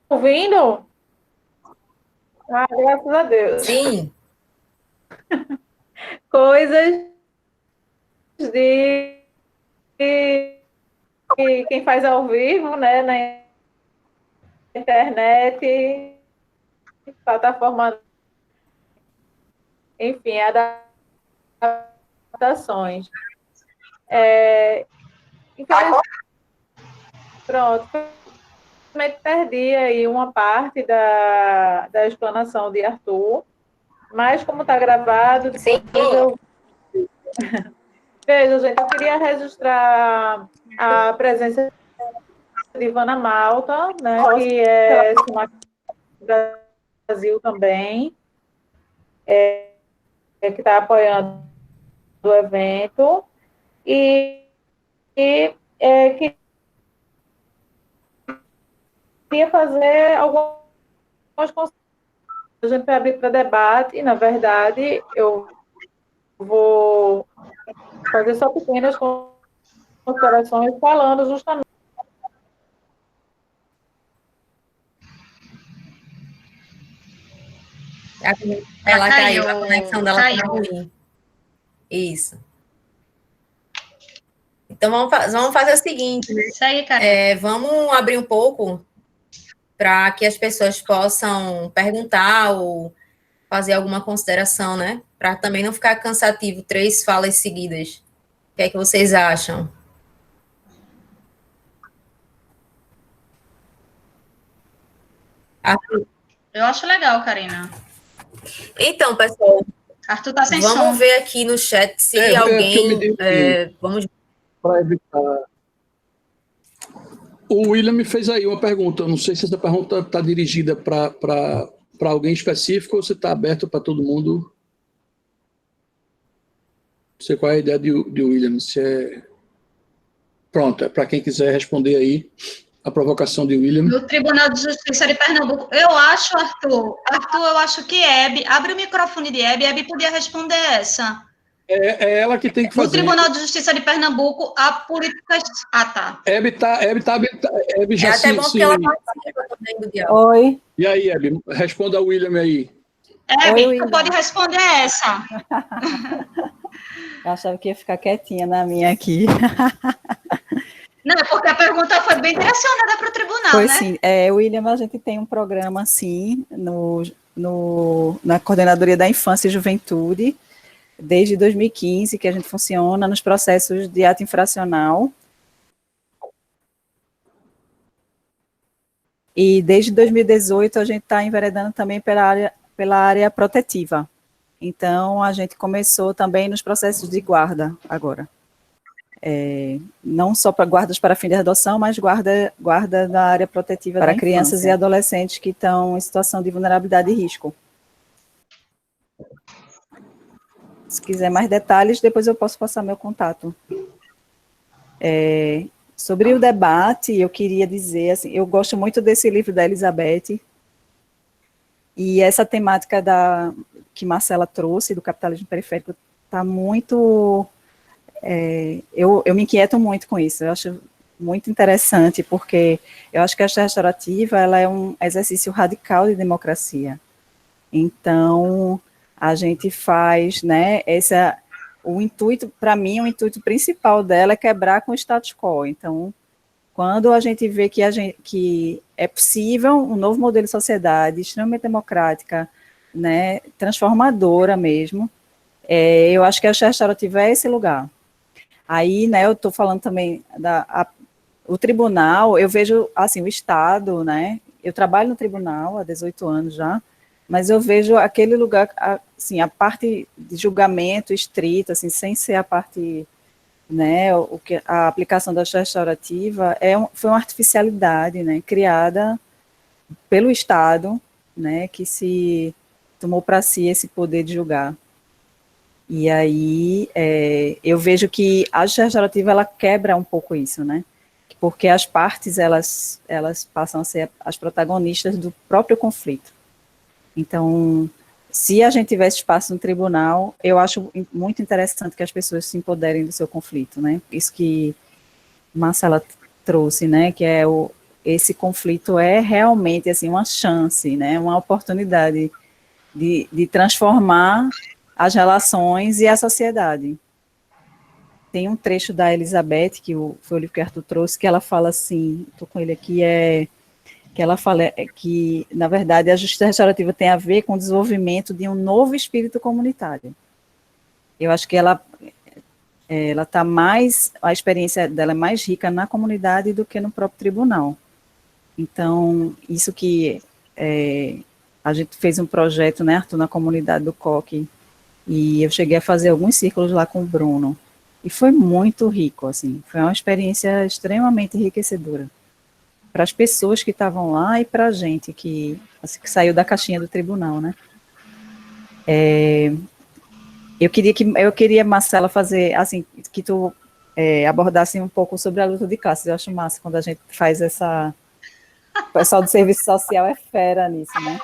ouvindo? Ah, graças a Deus. Sim. Coisas de quem faz ao vivo, né, na internet, plataforma, enfim, adaptações. Pronto, perdi aí uma parte da explanação de Arthur, mas como está gravado, Sim. Veja, gente, eu queria registrar a presença de Ivana Malta, né, que é do Brasil também, que está apoiando o evento, e queria fazer algumas considerações. A gente vai abrir para debate, e, na verdade, eu vou fazer só pequenas considerações falando justamente. Ela caiu, a conexão dela tá ruim. Isso. Então, vamos fazer o seguinte, né? Isso aí, cara. Vamos abrir um pouco para que as pessoas possam perguntar ou fazer alguma consideração, né? Para também não ficar cansativo 3 falas seguidas. O que é que vocês acham? Arthur. Eu acho legal, Karina. Então, pessoal, Arthur tá sem som. vamos ver aqui no chat se alguém... vamos... Para evitar. O William me fez aí uma pergunta. Eu não sei se essa pergunta está dirigida para alguém específico ou se está aberto para todo mundo. Não sei qual é a ideia de William. Pronto, é para quem quiser responder aí a provocação de William. No Tribunal de Justiça de Pernambuco. Eu acho, Arthur, eu acho que Hebe... Abre o microfone de Hebe. Hebe podia responder essa. É ela que tem que fazer. No Tribunal de Justiça de Pernambuco, a política... Ah, tá. Hebe já é até bom porque ela participa também do diálogo. Oi. E aí, Hebe? Responda ao William aí. Hebe, tu pode responder essa. Eu achava que ia ficar quietinha na minha aqui. Não, porque a pergunta foi bem direcionada para o tribunal, Foi né? sim. William, a gente tem um programa, sim, na Coordenadoria da Infância e Juventude, desde 2015, que a gente funciona nos processos de ato infracional. E desde 2018 a gente está enveredando também pela área protetiva. Então, a gente começou também nos processos de guarda agora. Não só para guardas para fim de adoção, mas guarda da área protetiva para crianças e adolescentes que estão em situação de vulnerabilidade e risco. Se quiser mais detalhes, depois eu posso passar meu contato. Sobre o debate, eu queria dizer, assim, eu gosto muito desse livro da Elizabeth, e essa temática que Marcela trouxe, do capitalismo periférico, está muito... eu me inquieto muito com isso, eu acho muito interessante, porque eu acho que a justiça restaurativa ela é um exercício radical de democracia. Então, a gente faz, né, o intuito, para mim, o intuito principal dela é quebrar com o status quo. Então, quando a gente vê que é possível um novo modelo de sociedade extremamente democrática, né, transformadora mesmo, eu acho que a justiça restaurativa é esse lugar. Aí, né, eu estou falando também o tribunal, eu vejo, assim, o Estado, né, eu trabalho no tribunal há 18 anos já, mas eu vejo aquele lugar, assim, a parte de julgamento estrito, assim, sem ser a parte, né, a aplicação da justiça restaurativa, foi uma artificialidade, né, criada pelo Estado, né, que se tomou para si esse poder de julgar. E aí, eu vejo que a justiça restaurativa, ela quebra um pouco isso, né, porque as partes, elas passam a ser as protagonistas do próprio conflito. Então, se a gente tivesse espaço no tribunal, eu acho muito interessante que as pessoas se empoderem do seu conflito, né? Isso que Marcela trouxe, né? Que é esse conflito é realmente assim uma chance, né? Uma oportunidade de transformar as relações e a sociedade. Tem um trecho da Elizabeth, foi o livro que Arthur trouxe, que ela fala assim, estou com ele aqui, que ela fala que, na verdade, a justiça restaurativa tem a ver com o desenvolvimento de um novo espírito comunitário. Eu acho que ela está mais, a experiência dela é mais rica na comunidade do que no próprio tribunal. Então, isso que a gente fez um projeto, né, Arthur, na comunidade do COC, e eu cheguei a fazer alguns círculos lá com o Bruno, e foi muito rico, assim, foi uma experiência extremamente enriquecedora para as pessoas que estavam lá e para a gente que saiu da caixinha do tribunal, né? Eu queria, Marcela, fazer, assim, que tu abordasse um pouco sobre a luta de classes. Eu acho massa quando a gente faz essa... O pessoal do serviço social é fera nisso, né?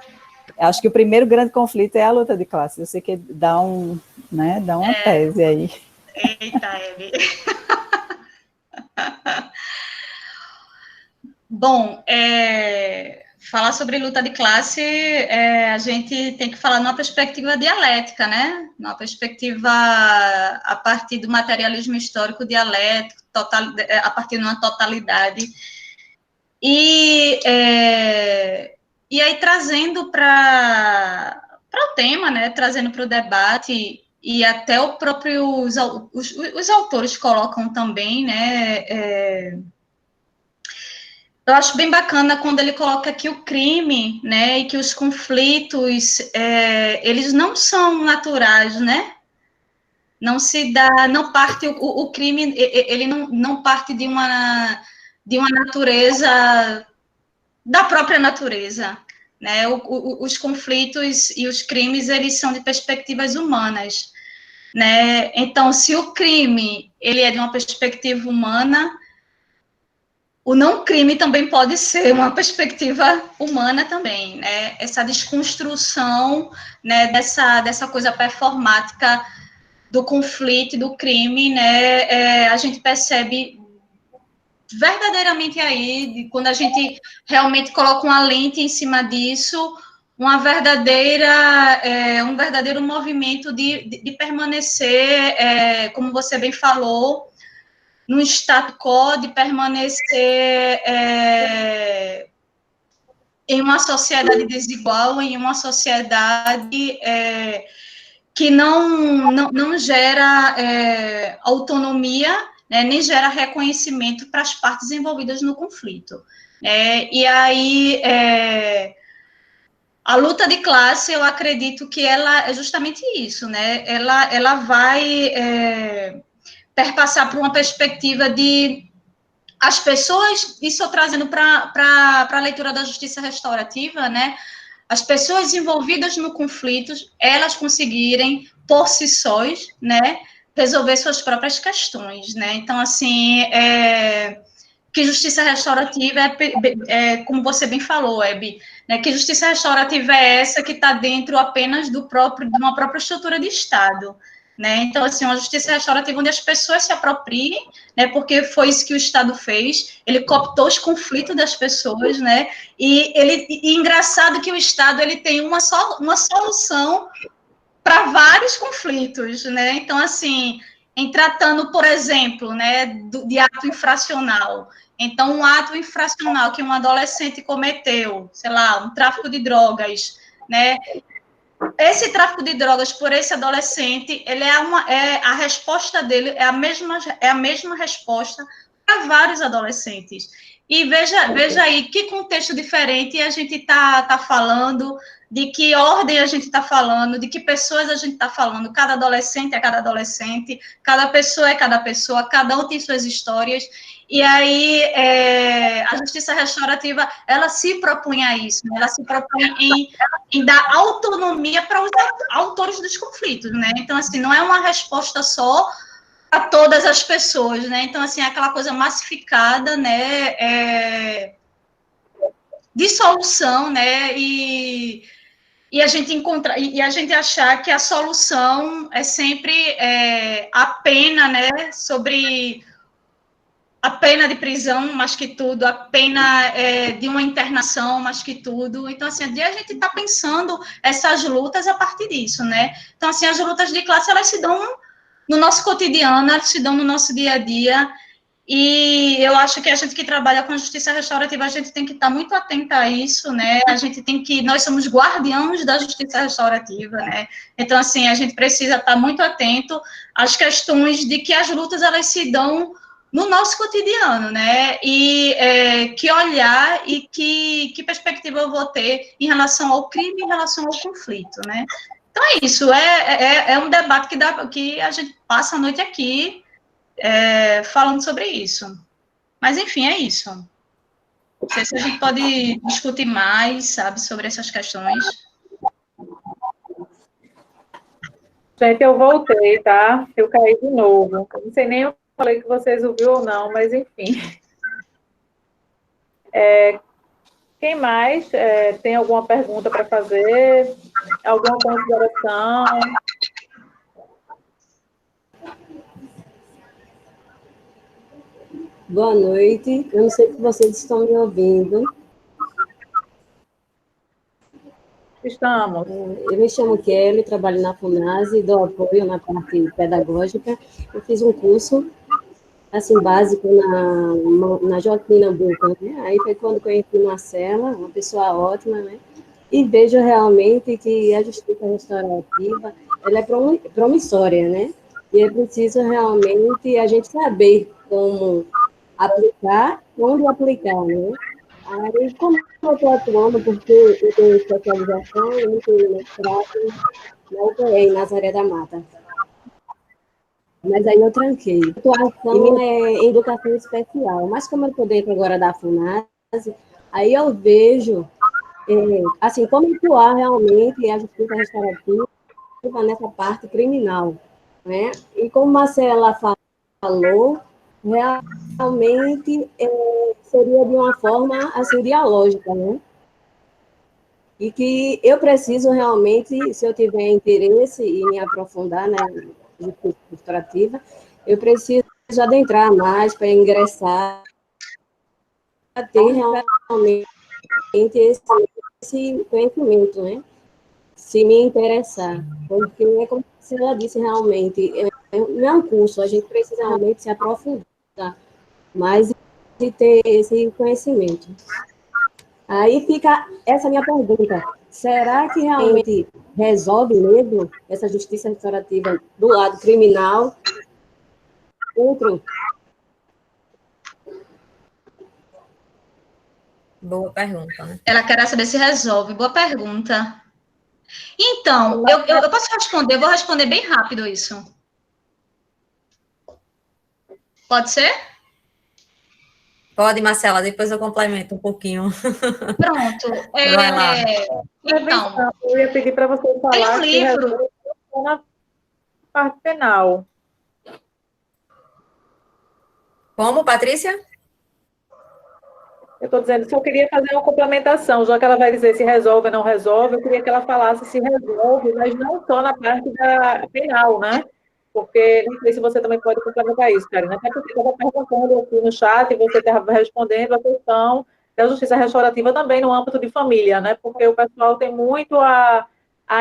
Eu acho que o primeiro grande conflito é a luta de classes. Eu sei que dá uma tese aí. Eita, Hebe. Bom, falar sobre luta de classe, a gente tem que falar numa perspectiva dialética, né? Numa perspectiva a partir do materialismo histórico dialético, a partir de uma totalidade. E aí, trazendo para o tema, né? Trazendo para o debate, e até os autores colocam também, né? Eu acho bem bacana quando ele coloca que o crime, né, e que os conflitos, eles não são naturais, né? Não se dá, não parte, o crime, ele não parte de uma natureza, da própria natureza, né? Os conflitos e os crimes, eles são de perspectivas humanas, né? Então, se o crime, ele é de uma perspectiva humana, o não crime também pode ser uma perspectiva humana também, né? Essa desconstrução, né, dessa coisa performática do conflito e do crime, né? A gente percebe verdadeiramente aí, quando a gente realmente coloca uma lente em cima disso, um verdadeiro movimento de permanecer, como você bem falou, no status quo, de permanecer em uma sociedade desigual, em uma sociedade que não gera autonomia, né, nem gera reconhecimento para as partes envolvidas no conflito. E aí, a luta de classe, eu acredito que ela é justamente isso, né? Ela vai perpassar por uma perspectiva de as pessoas, isso eu trazendo para a leitura da justiça restaurativa, né? As pessoas envolvidas no conflito, elas conseguirem, por si sós, né, resolver suas próprias questões, né? Então, assim, que justiça restaurativa como você bem falou, Hebe, né, que justiça restaurativa é essa que está dentro apenas de uma própria estrutura de Estado, né? Então, assim, uma justiça restaurativa onde as pessoas se apropriem, né, porque foi isso que o Estado fez, ele cooptou os conflitos das pessoas, né, e engraçado que o Estado, ele tem uma solução para vários conflitos, né? Então, assim, em tratando, por exemplo, né, de ato infracional. Então, um ato infracional que um adolescente cometeu, sei lá, um tráfico de drogas, né? Esse tráfico de drogas por esse adolescente, ele a resposta dele é a mesma resposta para vários adolescentes. E veja aí que contexto diferente a gente está falando, de que ordem a gente está falando, de que pessoas a gente está falando. Cada adolescente é cada adolescente, cada pessoa é cada pessoa, cada um tem suas histórias. E aí, a justiça restaurativa, ela se propõe a isso, né? Ela se propõe em dar autonomia para os autores dos conflitos, né? Então, assim, não é uma resposta só a todas as pessoas, né? Então, assim, é aquela coisa massificada, né? De solução, né? E e a gente encontrar, e a gente achar que a solução é sempre a pena, né, sobre a pena de prisão, mais que tudo, a pena de uma internação, mais que tudo. Então, assim, a gente está pensando essas lutas a partir disso, né? Então, assim, as lutas de classe, elas se dão no nosso cotidiano, elas se dão no nosso dia a dia, e eu acho que a gente que trabalha com justiça restaurativa, a gente tem que estar muito atenta a isso, né? A gente tem que, nós somos guardiãos da justiça restaurativa, né? Então, assim, a gente precisa estar muito atento às questões de que as lutas, elas se dão no nosso cotidiano, né? E que olhar e que perspectiva eu vou ter em relação ao crime, em relação ao conflito, né? Então é isso, é um debate que a gente passa a noite aqui falando sobre isso. Mas, enfim, é isso. Não sei se a gente pode discutir mais, sabe, sobre essas questões. Gente, eu voltei, tá? Eu caí de novo. Eu não sei nem o que eu falei que vocês ouviram ou não, mas enfim. Quem mais tem alguma pergunta para fazer? Alguma consideração? Boa noite. Eu não sei se vocês estão me ouvindo. Estamos. Eu me chamo Kelly, trabalho na FUNASE, dou apoio na parte pedagógica. Eu fiz um curso, assim, básico na Joaquim Nabuco, né? Aí foi quando conheci Marcela, uma pessoa ótima, né? E vejo realmente que a justiça restaurativa, ela é promissória, né? E é preciso realmente a gente saber como aplicar, onde aplicar, né? Aí, como eu estou atuando, porque eu tenho especialização, eu tenho mestrado na UPE, em Nazaré da Mata. Mas aí eu tranquei. A atuação é em educação especial, mas como eu estou dentro agora da FUNASE, aí eu vejo, assim, como atuar realmente a justiça restaurativa nessa parte criminal, né? E como Marcela falou, realmente seria de uma forma, assim, dialógica, né? E que eu preciso realmente, se eu tiver interesse em me aprofundar na justiça restaurativa, eu preciso adentrar mais para ingressar, ter realmente esse conhecimento, né? Se me interessar. Porque, é como ela disse, realmente, não é um curso, a gente precisa realmente se aprofundar mais e ter esse conhecimento. Aí fica essa minha pergunta. Será que realmente resolve mesmo essa justiça restaurativa do lado criminal? Outro. Boa pergunta, né? Ela quer saber se resolve. Boa pergunta. Então, eu posso responder, vou responder bem rápido isso. Pode ser? Pode, Marcela, depois eu complemento um pouquinho. Pronto. Vai lá. Então, eu ia pedir para você falar tem um livro. na parte penal. Como, Patrícia? Eu estou dizendo, se eu queria fazer uma complementação, já que ela vai dizer se resolve ou não resolve, eu queria que ela falasse se resolve, mas não só na parte da penal, né? Porque não sei se você também pode complementar isso, Karina. Até porque estava perguntando aqui no chat e você estava respondendo a questão da justiça restaurativa também no âmbito de família, né? Porque o pessoal tem muito a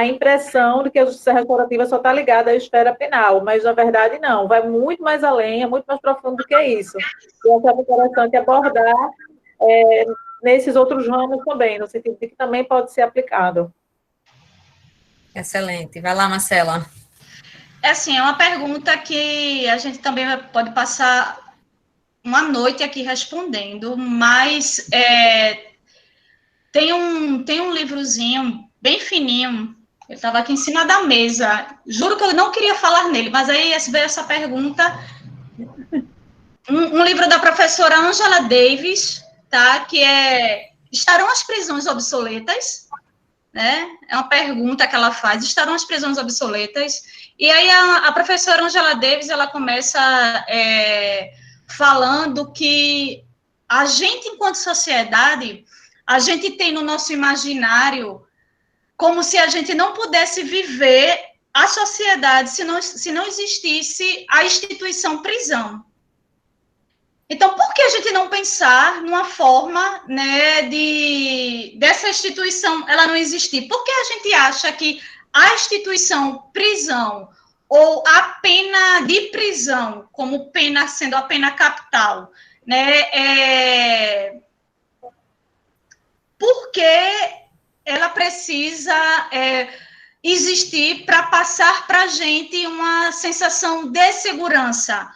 impressão de que a justiça restaurativa só está ligada à esfera penal, mas na verdade não, vai muito mais além, é muito mais profundo do que isso. E eu acho interessante abordar nesses outros ramos também, no sentido de que também pode ser aplicado. Excelente. Vai lá, Marcela. É uma pergunta que a gente também pode passar uma noite aqui respondendo, mas tem um livrozinho bem fininho, ele estava aqui em cima da mesa, juro que eu não queria falar nele, mas aí veio essa pergunta, um livro da professora Angela Davis, tá, que estarão as prisões obsoletas, né? É uma pergunta que ela faz, estarão as prisões obsoletas? E aí a professora Angela Davis, ela começa falando que a gente, enquanto sociedade, a gente tem no nosso imaginário como se a gente não pudesse viver a sociedade se não existisse a instituição prisão. Então, por que a gente não pensar numa forma, né, dessa instituição ela não existir? Por que a gente acha que a instituição prisão ou a pena de prisão, como pena sendo a pena capital, né, por que ela precisa existir para passar para a gente uma sensação de segurança?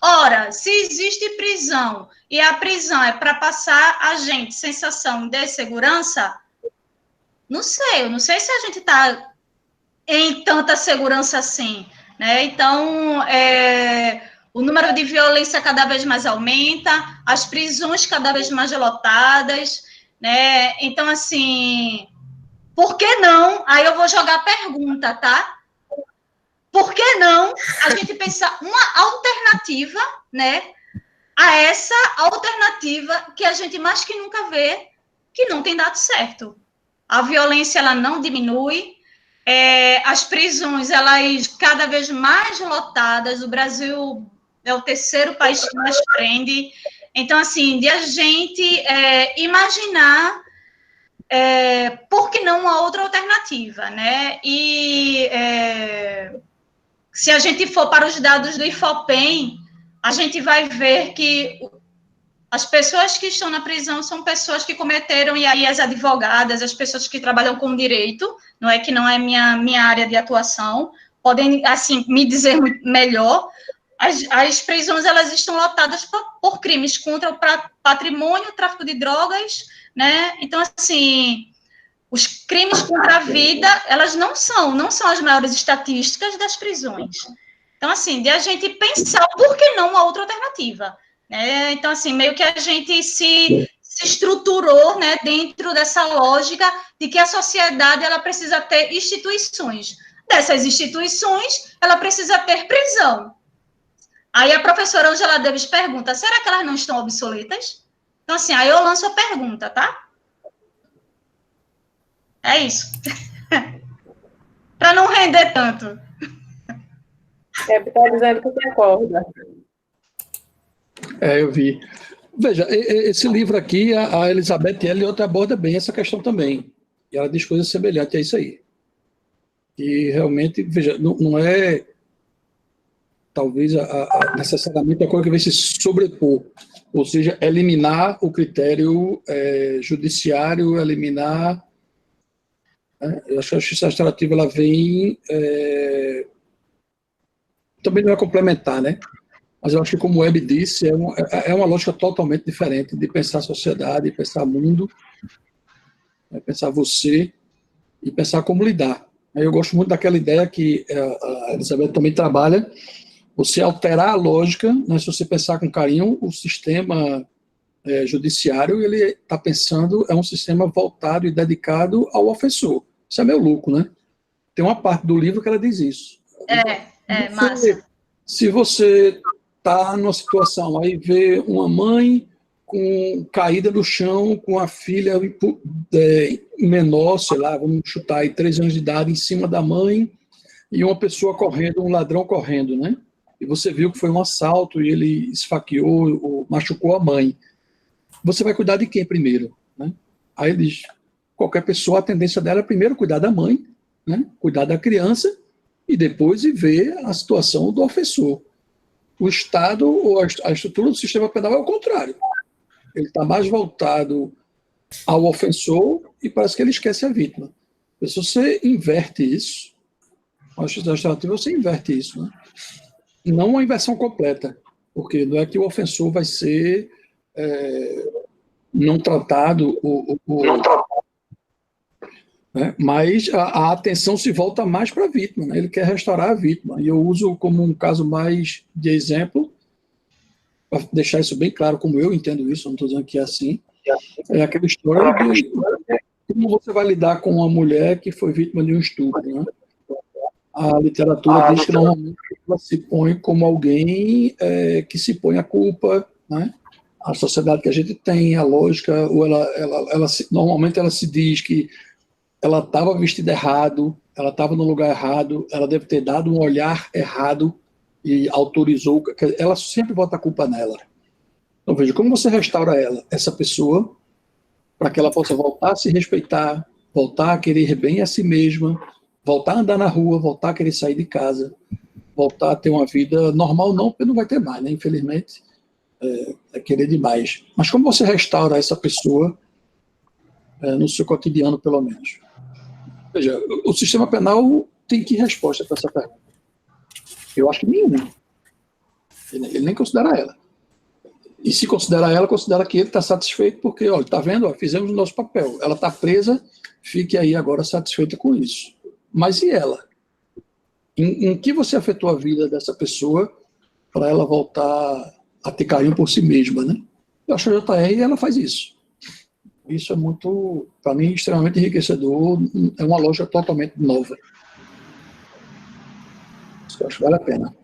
Ora, se existe prisão e a prisão é para passar a gente sensação de segurança, não sei, eu não sei se a gente está em tanta segurança assim, né? Então, o número de violência cada vez mais aumenta, as prisões cada vez mais lotadas, né? Então, assim, por que não? Aí eu vou jogar a pergunta, tá? Por que não a gente pensar uma alternativa, né, a essa alternativa que a gente mais que nunca vê, que não tem dado certo? A violência, ela não diminui, as prisões, elas cada vez mais lotadas, o Brasil é o terceiro país que mais prende. Então, assim, de a gente imaginar por que não uma outra alternativa, né? E se a gente for para os dados do IFOPEM, a gente vai ver que as pessoas que estão na prisão são pessoas que cometeram, e aí as advogadas, as pessoas que trabalham com direito, não é que não é minha área de atuação, podem, assim, me dizer melhor, as prisões, elas estão lotadas por crimes contra o patrimônio, tráfico de drogas, né? Então, assim, os crimes contra a vida, elas não são as maiores estatísticas das prisões. Então, assim, de a gente pensar, por que não uma outra alternativa? Então, assim, meio que a gente se estruturou, né, dentro dessa lógica de que a sociedade, ela precisa ter instituições. Dessas instituições, ela precisa ter prisão. Aí a professora Angela Davis pergunta, será que elas não estão obsoletas? Então, assim, aí eu lanço a pergunta, tá? É isso. Para não render tanto. Está dizendo que você acorda. Eu vi. Veja, esse livro aqui, a Elizabeth Elliot aborda bem essa questão também. E ela diz coisas semelhantes a isso aí. E realmente, veja, não é talvez necessariamente a coisa que vai se sobrepor, ou seja, eliminar o critério judiciário, eliminar... Eu acho que a justiça restaurativa ela vem... também não é complementar, né? Mas eu acho que, como o Webb disse, é uma lógica totalmente diferente de pensar a sociedade, pensar mundo, pensar você e pensar como lidar. Eu gosto muito daquela ideia que a Elizabeth também trabalha, você alterar a lógica, né? Se você pensar com carinho, o sistema judiciário, ele está pensando, é um sistema voltado e dedicado ao ofensor. Isso é meio louco, né? Tem uma parte do livro que ela diz isso. Massa. Se você está numa situação, aí vê uma mãe caída no chão, com a filha menor, sei lá, vamos chutar aí, 3 anos de idade, em cima da mãe, e uma pessoa correndo, um ladrão correndo, né? E você viu que foi um assalto e ele esfaqueou ou machucou a mãe. Você vai cuidar de quem primeiro? Né? Aí ele diz, qualquer pessoa, a tendência dela é primeiro cuidar da mãe, né? Cuidar da criança, e depois ver a situação do ofensor. O Estado, ou a estrutura do sistema penal é o contrário. Ele está mais voltado ao ofensor e parece que ele esquece a vítima. Se você inverte isso, a justiça restaurativa, você inverte isso, né? Não uma inversão completa, porque não é que o ofensor vai ser não tratado, né? Mas a atenção se volta mais para a vítima, né? Ele quer restaurar a vítima. E eu uso como um caso mais de exemplo, para deixar isso bem claro, como eu entendo isso, não estou dizendo que é assim, é aquela história de como você vai lidar com uma mulher que foi vítima de um estupro, né? A literatura diz que normalmente ela se põe como alguém que se põe a culpa, né? A sociedade que a gente tem, a lógica, ou normalmente ela se diz que ela estava vestida errado, ela estava no lugar errado, ela deve ter dado um olhar errado e autorizou, ela sempre bota a culpa nela. Então, veja, como você restaura essa pessoa, para que ela possa voltar a se respeitar, voltar a querer bem a si mesma, voltar a andar na rua, voltar a querer sair de casa, voltar a ter uma vida normal, não, porque não vai ter mais, né? Infelizmente, é querer demais. Mas como você restaura essa pessoa no seu cotidiano, pelo menos? Veja, o sistema penal tem que resposta para essa pergunta. Eu acho que nenhuma. Ele nem considera ela. E se considera ela, considera que ele está satisfeito porque, olha, está vendo? Ó, fizemos o nosso papel. Ela está presa, fique aí agora satisfeita com isso. Mas e ela? Em que você afetou a vida dessa pessoa para ela voltar a ter carinho por si mesma, né? Eu acho que a JR, ela faz isso. Isso é muito, para mim, extremamente enriquecedor. É uma loja totalmente nova. Isso eu acho que vale a pena.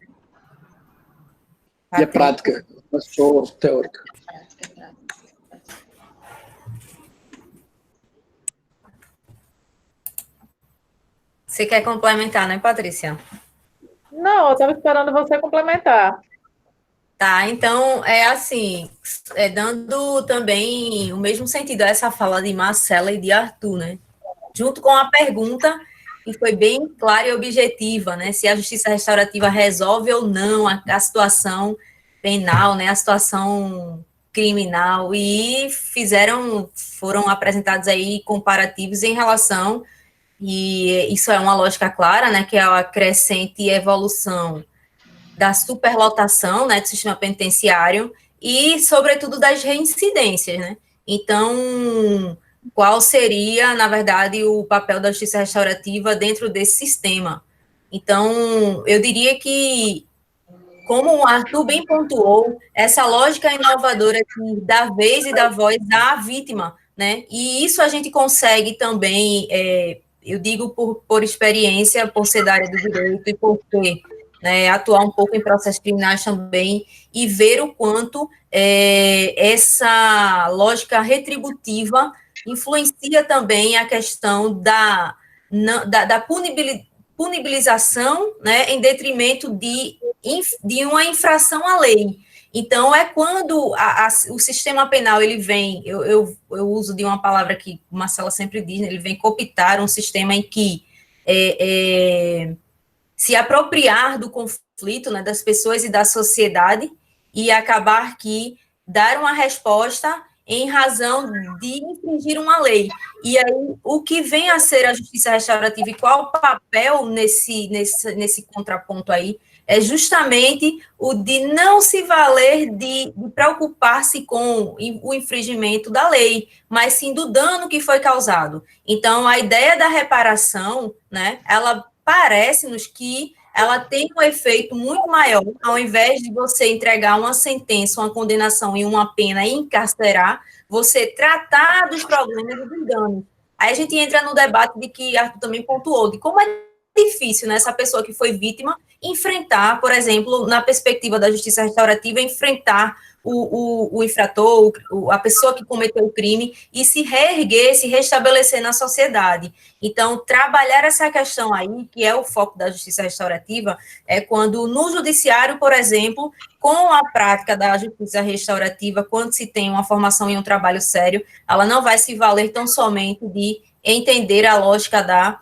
E é prática, não é só teórica. Você quer complementar, né, Patrícia? Não, eu estava esperando você complementar. Tá, então, assim, dando também o mesmo sentido a essa fala de Marcela e de Arthur, né? Junto com a pergunta, que foi bem clara e objetiva, né? Se a justiça restaurativa resolve ou não a situação penal, né? A situação criminal, e foram apresentados aí comparativos em relação, e isso é uma lógica clara, né? Que é a crescente evolução da superlotação, né, do sistema penitenciário e, sobretudo, das reincidências, né? Então, qual seria, na verdade, o papel da justiça restaurativa dentro desse sistema? Então, eu diria que, como o Arthur bem pontuou, essa lógica inovadora que dá vez e dá voz à vítima, né? E isso a gente consegue também, eu digo por experiência, por ser da área do direito e por ter, né, atuar um pouco em processos criminais também, e ver o quanto essa lógica retributiva influencia também a questão da punibilização, né, em detrimento de uma infração à lei. Então, é quando o sistema penal, ele vem, eu uso de uma palavra que Marcela sempre diz, né, ele vem cooptar um sistema em que se apropriar do conflito, né, das pessoas e da sociedade, e acabar que dar uma resposta em razão de infringir uma lei. E aí, o que vem a ser a justiça restaurativa e qual o papel nesse contraponto aí, é justamente o de não se valer de preocupar-se com o infringimento da lei, mas sim do dano que foi causado. Então, a ideia da reparação, né, ela parece-nos que ela tem um efeito muito maior, ao invés de você entregar uma sentença, uma condenação e uma pena e encarcerar, você tratar dos problemas e dos danos. Aí a gente entra no debate de que Arthur também pontuou, de como é difícil, né, essa pessoa que foi vítima enfrentar, por exemplo, na perspectiva da justiça restaurativa, enfrentar o infrator, a pessoa que cometeu o crime, e se reerguer, se restabelecer na sociedade. Então, trabalhar essa questão aí, que é o foco da justiça restaurativa, é quando no judiciário, por exemplo, com a prática da justiça restaurativa, quando se tem uma formação e um trabalho sério, ela não vai se valer tão somente de entender a lógica da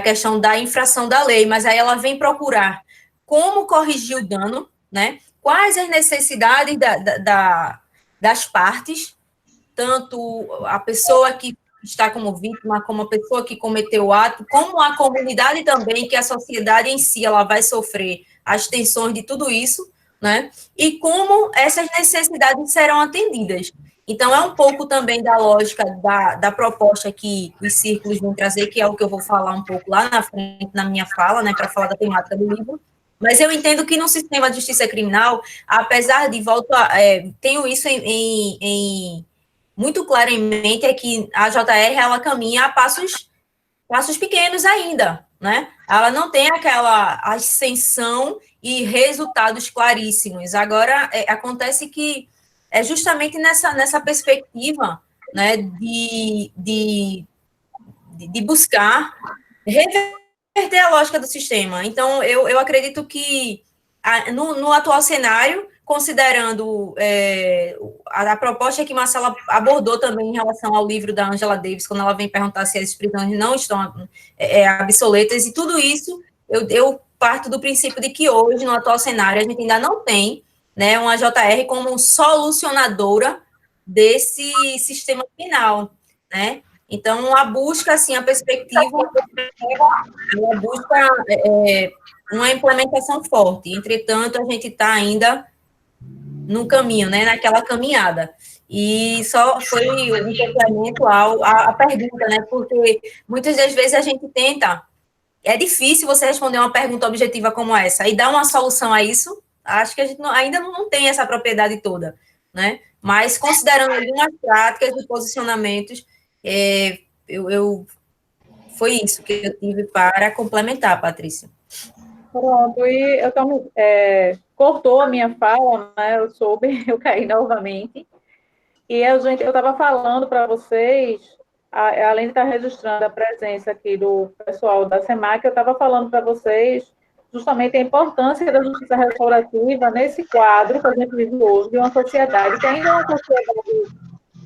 questão da infração da lei, mas aí ela vem procurar como corrigir o dano, né? Quais as necessidades das partes, tanto a pessoa que está como vítima, como a pessoa que cometeu o ato, como a comunidade também, que a sociedade em si, ela vai sofrer as tensões de tudo isso, né? E como essas necessidades serão atendidas. Então, é um pouco também da lógica da proposta que os círculos vão trazer, que é o que eu vou falar um pouco lá na frente, na minha fala, né, para falar da temática do livro. Mas eu entendo que no sistema de justiça criminal, apesar de, tenho isso muito claro em mente, é que a JR, ela caminha a passos pequenos ainda, né? Ela não tem aquela ascensão e resultados claríssimos. Agora, acontece que é justamente nessa perspectiva, né, de de buscar reverter a lógica do sistema. Então, eu acredito que no atual cenário, considerando a proposta que Marcela abordou também em relação ao livro da Angela Davis, quando ela vem perguntar se as prisões não estão obsoletas, e tudo isso, eu parto do princípio de que hoje, no atual cenário, a gente ainda não tem, né, uma JR como solucionadora desse sistema penal, né? Então, a busca, assim, a perspectiva, ela busca uma implementação forte. Entretanto, a gente está ainda no caminho, né, naquela caminhada. E só foi um complemento à pergunta, né, porque muitas das vezes a gente tenta, é difícil você responder uma pergunta objetiva como essa e dar uma solução a isso. Acho que a gente ainda não tem essa propriedade toda, né, mas considerando algumas práticas e posicionamentos, foi isso que eu tive para complementar, Patrícia. Pronto, e eu cortou a minha fala, né? Eu soube, eu caí novamente. E eu estava falando para vocês, além de estar registrando a presença aqui do pessoal da SEMAC, eu estava falando para vocês justamente a importância da justiça restaurativa nesse quadro que a gente vive hoje, de uma sociedade que ainda é uma sociedade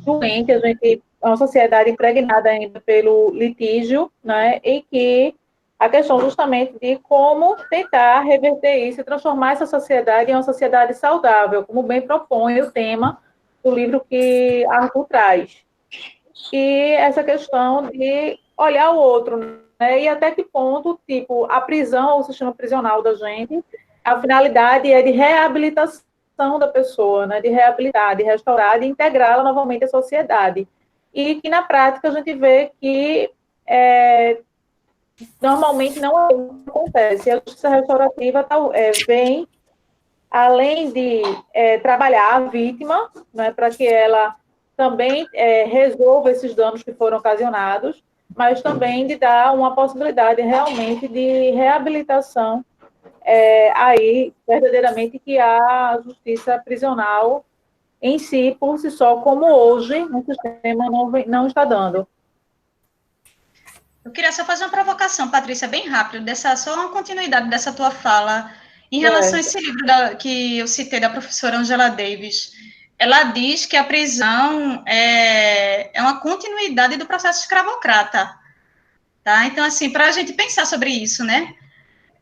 doente, é uma sociedade impregnada ainda pelo litígio, né? E que a questão justamente de como tentar reverter isso e transformar essa sociedade em uma sociedade saudável, como bem propõe o tema do livro que Arthur traz. E essa questão de olhar o outro, né? E até que ponto, tipo, a prisão, o sistema prisional da gente, a finalidade é de reabilitação da pessoa, né? De reabilitar, de restaurar, de integrá-la novamente à sociedade. E que, na prática, a gente vê que normalmente não acontece. A justiça restaurativa vem, além de trabalhar a vítima, né, para que ela também resolva esses danos que foram ocasionados, mas também de dar uma possibilidade realmente de reabilitação aí, verdadeiramente, que a justiça prisional em si, por si só, como hoje, no sistema não está dando. Eu queria só fazer uma provocação, Patrícia, bem rápido, só uma continuidade dessa tua fala, em relação a esse livro que eu citei, da professora Angela Davis. Ela diz que a prisão é uma continuidade do processo escravocrata, tá? Então, assim, para a gente pensar sobre isso, né?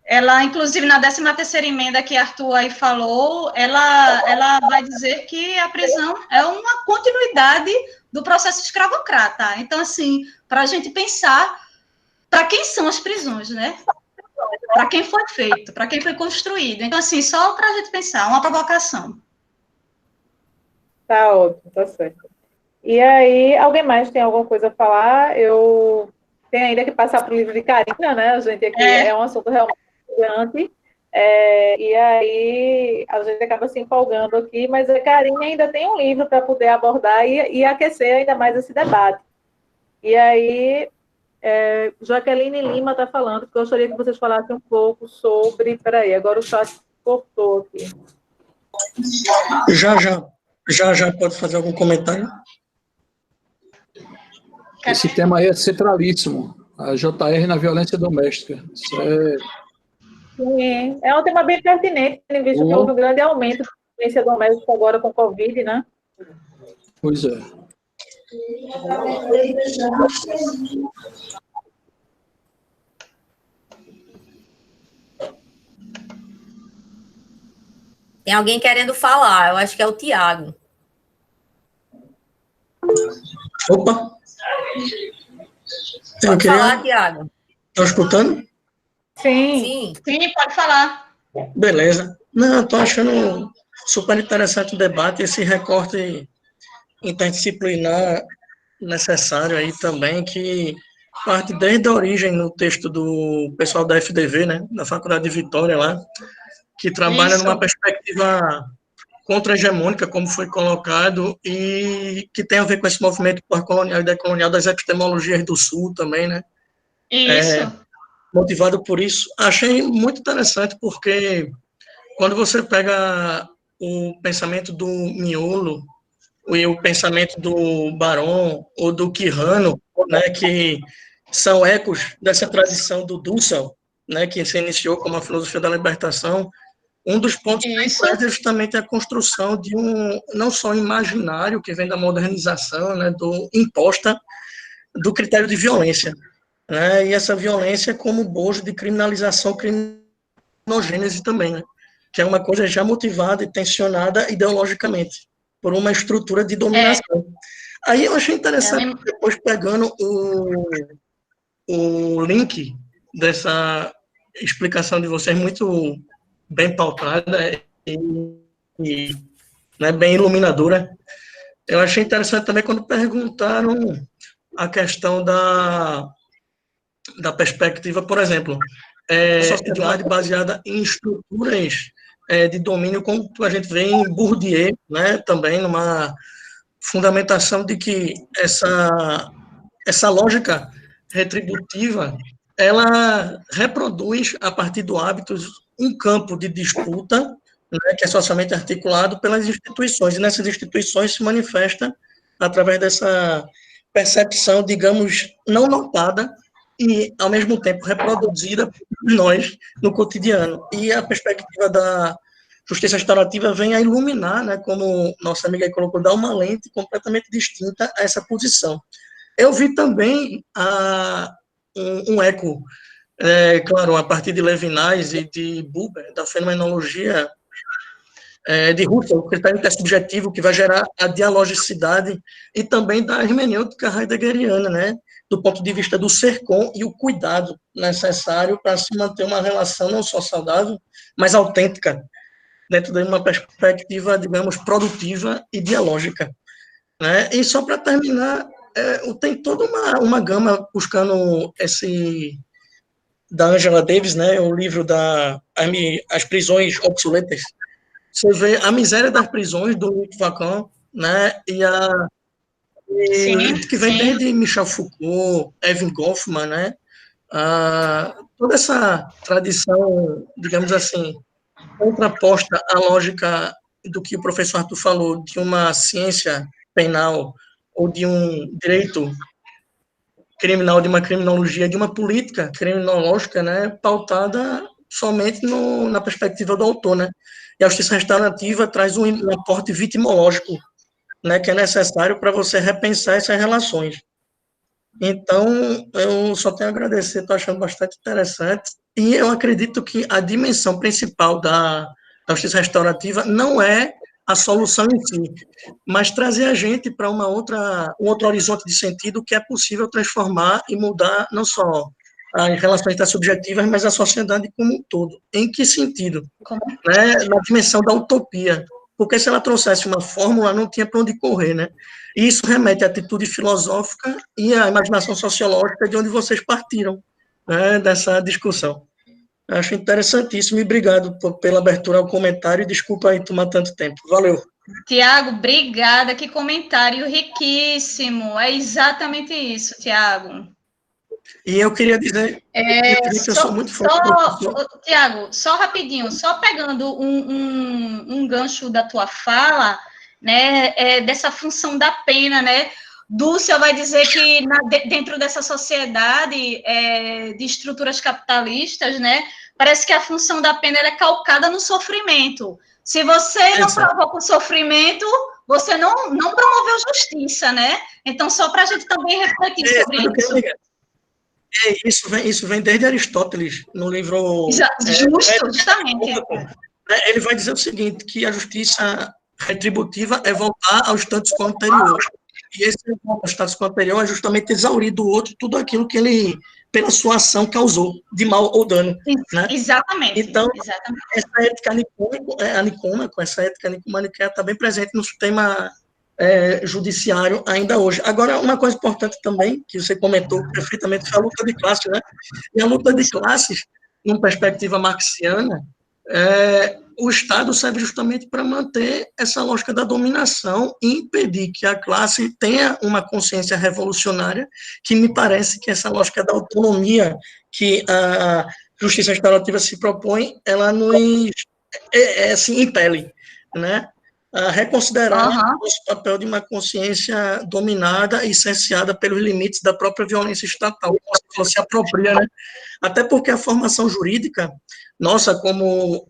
Ela, inclusive, na 13ª emenda que Arthur aí falou, ela vai dizer que a prisão é uma continuidade do processo escravocrata. Então, assim, para a gente pensar para quem são as prisões, né? Para quem foi feito, para quem foi construído. Então, assim, só para a gente pensar, uma provocação. Tá ótimo, tá certo. E aí, alguém mais tem alguma coisa a falar? Eu tenho ainda que passar para o livro de Karina, né? A gente aqui é um assunto realmente gigante. E aí, a gente acaba se empolgando aqui, mas a Karina ainda tem um livro para poder abordar e aquecer ainda mais esse debate. E aí, Jaqueline Lima está falando, que eu gostaria que vocês falassem um pouco sobre... Peraí, agora o chat cortou aqui. Já pode fazer algum comentário? Esse tema aí é centralíssimo. A JR na violência doméstica. Isso Sim, é um tema bem pertinente, tendo visto que houve um grande aumento da violência doméstica agora com o Covid, né? Pois é. Tem alguém querendo falar, eu acho que é o Tiago. Opa! Pode falar, Tiago. Estão escutando? Sim, Pode falar. Beleza. Não, estou achando super interessante o debate, esse recorte interdisciplinar necessário aí também, que parte desde a origem no texto do pessoal da FDV, né, da Faculdade de Vitória lá, que trabalha numa perspectiva contra-hegemônica, como foi colocado, e que tem a ver com esse movimento pós-colonial e decolonial das epistemologias do Sul também, né? Isso. Motivado por isso. Achei muito interessante, porque quando você pega o pensamento do Miolo e o pensamento do Baron ou do Quijano, né, que são ecos dessa tradição do Dussel, né, que se iniciou como a filosofia da libertação. Um dos pontos principais é justamente a construção de não só imaginário, que vem da modernização, né, imposta do critério de violência, né, e essa violência como bojo de criminalização, criminogênese também, né, que é uma coisa já motivada e tensionada ideologicamente por uma estrutura de dominação. Aí eu achei interessante, depois pegando o link dessa explicação de vocês, muito bem pautada e né, bem iluminadora, eu achei interessante também quando perguntaram a questão da perspectiva, por exemplo, sociedade baseada em estruturas de domínio, como a gente vê em Bourdieu, né, também numa fundamentação de que essa lógica retributiva, ela reproduz, a partir do hábito, um campo de disputa, né, que é socialmente articulado pelas instituições, e nessas instituições se manifesta através dessa percepção, digamos, não notada e, ao mesmo tempo, reproduzida por nós no cotidiano. E a perspectiva da justiça restaurativa vem a iluminar, né, como nossa amiga aí colocou, dar uma lente completamente distinta a essa posição. Eu vi também um eco, claro, a partir de Levinas e de Buber, da fenomenologia de Husserl, o critério intersubjetivo que vai gerar a dialogicidade, e também da hermenêutica heideggeriana, né, do ponto de vista do ser com e o cuidado necessário para se manter uma relação não só saudável, mas autêntica, dentro de uma perspectiva, digamos, produtiva e dialógica, né? E só para terminar, tem toda uma gama buscando da Angela Davis, né, o livro As Prisões Obsoletas. Você vê a miséria das prisões do Luc Lacan, né, que vem desde Michel Foucault, Erving Goffman, né, toda essa tradição, digamos assim, contraposta à lógica do que o professor Arthur falou, de uma ciência penal ou de um direito criminal, de uma criminologia, de uma política criminológica, né, pautada somente na perspectiva do autor, né? E a justiça restaurativa traz um aporte vitimológico, né, que é necessário para você repensar essas relações. Então, eu só tenho a agradecer, estou achando bastante interessante, e eu acredito que a dimensão principal da justiça restaurativa não é a solução em si, mas trazer a gente para um outro horizonte de sentido que é possível transformar e mudar não só as relações intersubjetivas, mas a sociedade como um todo. Em que sentido? Né? Na dimensão da utopia, porque se ela trouxesse uma fórmula, não tinha para onde correr, né? E isso remete à atitude filosófica e à imaginação sociológica de onde vocês partiram, né, dessa discussão. Eu acho interessantíssimo e obrigado pela abertura ao comentário e desculpa aí tomar tanto tempo. Valeu. Tiago, obrigada, que comentário riquíssimo. É exatamente isso, Tiago. E eu queria dizer que eu sou muito fã do Tiago, só rapidinho, só pegando um gancho da tua fala, né, dessa função da pena, né? Dussel vai dizer que dentro dessa sociedade de estruturas capitalistas, né, parece que a função da pena é calcada no sofrimento. Se você não provoca o sofrimento, você não promoveu justiça, né? Então, só para a gente também refletir sobre isso. Isso vem desde Aristóteles, no livro... Justamente. Ele vai dizer o seguinte, que a justiça retributiva é voltar ao status quo anterior. E esse status quo anterior é justamente exaurir do outro tudo aquilo que ele, pela sua ação, causou de mal ou dano. Né? Exatamente. Então, essa ética nicômaca, essa ética nicomaniqueia está bem presente no sistema judiciário ainda hoje. Agora, uma coisa importante também, que você comentou perfeitamente, foi a luta de classes, né? E a luta de classes, numa perspectiva marxiana, o Estado serve justamente para manter essa lógica da dominação e impedir que a classe tenha uma consciência revolucionária, que me parece que essa lógica da autonomia que a justiça restaurativa se propõe, ela nos assim, impele, né? a reconsiderar o nosso papel de uma consciência dominada e cerceada pelos limites da própria violência estatal, que você falou, se apropria, né? Até porque a formação jurídica, nossa, como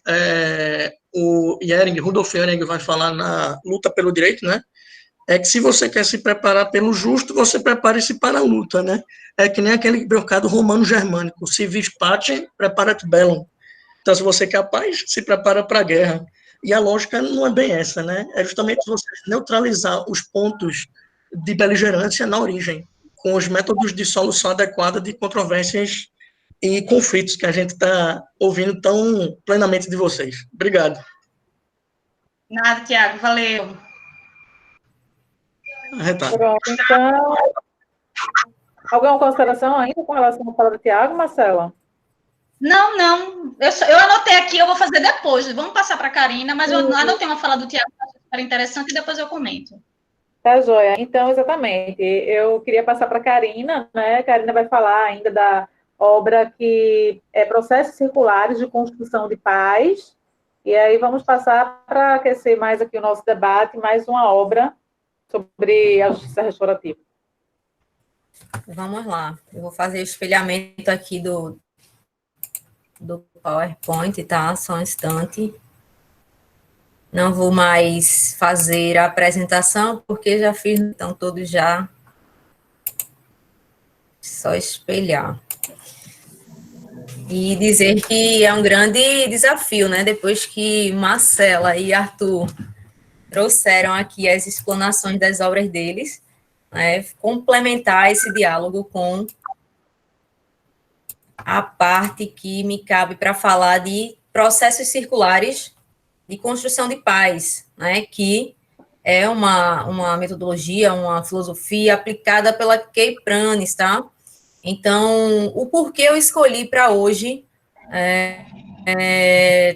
o Rudolf Ehring vai falar na luta pelo direito, né? É que se você quer se preparar pelo justo, você prepare-se para a luta, né? É que nem aquele brocado romano-germânico, si vis pacem, preparat bellum. Então, se você quer a paz, se prepara para a guerra. E a lógica não é bem essa, né? É justamente você neutralizar os pontos de beligerância na origem, com os métodos de solução adequada de controvérsias e conflitos que a gente está ouvindo tão plenamente de vocês. Obrigado. Nada, Tiago, valeu. Pronto, então, alguma consideração ainda com relação à fala do Tiago, Marcela? Não. Eu anotei aqui, eu vou fazer depois. Vamos passar para a Karina, mas eu anotei uma fala do Tiago que era interessante e depois eu comento. Tá, joia. Então, exatamente. Eu queria passar para a Karina, né? A Karina vai falar ainda da obra que é Processos Circulares de Construção de Paz. E aí vamos passar para aquecer mais aqui o nosso debate, mais uma obra sobre a justiça restaurativa. Vamos lá. Eu vou fazer o espelhamento aqui do PowerPoint, tá? Só um instante. Não vou mais fazer a apresentação, porque já fiz, então, todos já. Só espelhar. E dizer que é um grande desafio, né? Depois que Marcela e Arthur trouxeram aqui as explanações das obras deles, né? Complementar esse diálogo com a parte que me cabe para falar de processos circulares de construção de paz, né, que é uma metodologia, uma filosofia aplicada pela Kay Pranes, tá? Então, o porquê eu escolhi para hoje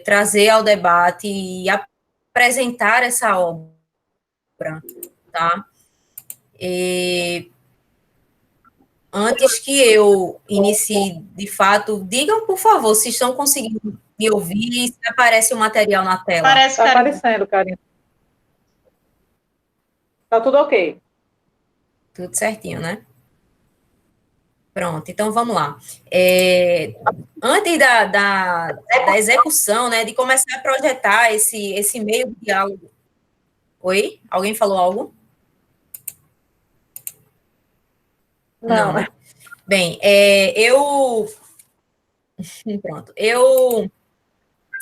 trazer ao debate e apresentar essa obra, tá? Antes que eu inicie, de fato, digam, por favor, se estão conseguindo me ouvir, se aparece o material na tela. Parece, Está aparecendo, Karina. Está tudo ok. Tudo certinho, né? Pronto, então vamos lá. Antes da execução, né, de começar a projetar esse meio de diálogo. Oi? Alguém falou algo? Não, né? Bem,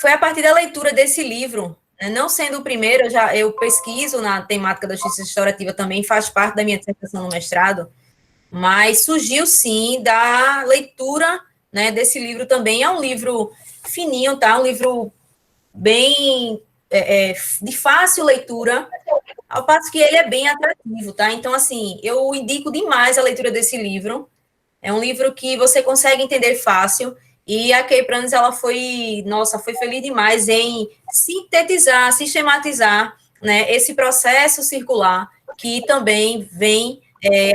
foi a partir da leitura desse livro, né, não sendo o primeiro, eu pesquiso na temática da justiça restaurativa também, faz parte da minha dissertação no mestrado, mas surgiu, sim, da leitura, né, desse livro também. É um livro fininho, tá? Um livro bem de fácil leitura, ao passo que ele é bem atrativo, tá? Então, assim, eu indico demais a leitura desse livro. É um livro que você consegue entender fácil, e a Kay Pranes, ela foi feliz demais em sintetizar, sistematizar, né, esse processo circular, que também vem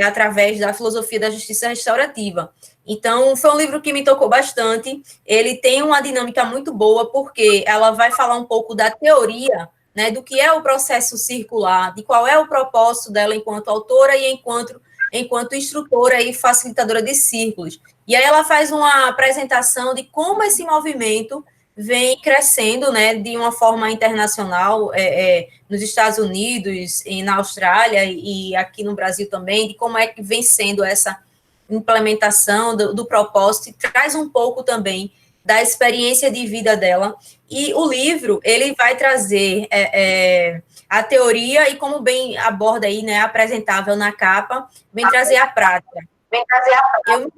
através da filosofia da justiça restaurativa. Então, foi um livro que me tocou bastante. Ele tem uma dinâmica muito boa, porque ela vai falar um pouco da teoria, né, do que é o processo circular, de qual é o propósito dela enquanto autora e enquanto instrutora e facilitadora de círculos. E aí ela faz uma apresentação de como esse movimento vem crescendo, né, de uma forma internacional, nos Estados Unidos, e na Austrália e aqui no Brasil também, de como é que vem sendo essa implementação do propósito, e traz um pouco também da experiência de vida dela. E o livro, ele vai trazer a teoria e, como bem aborda aí, né, apresentável na capa, vem trazer a prática. Eu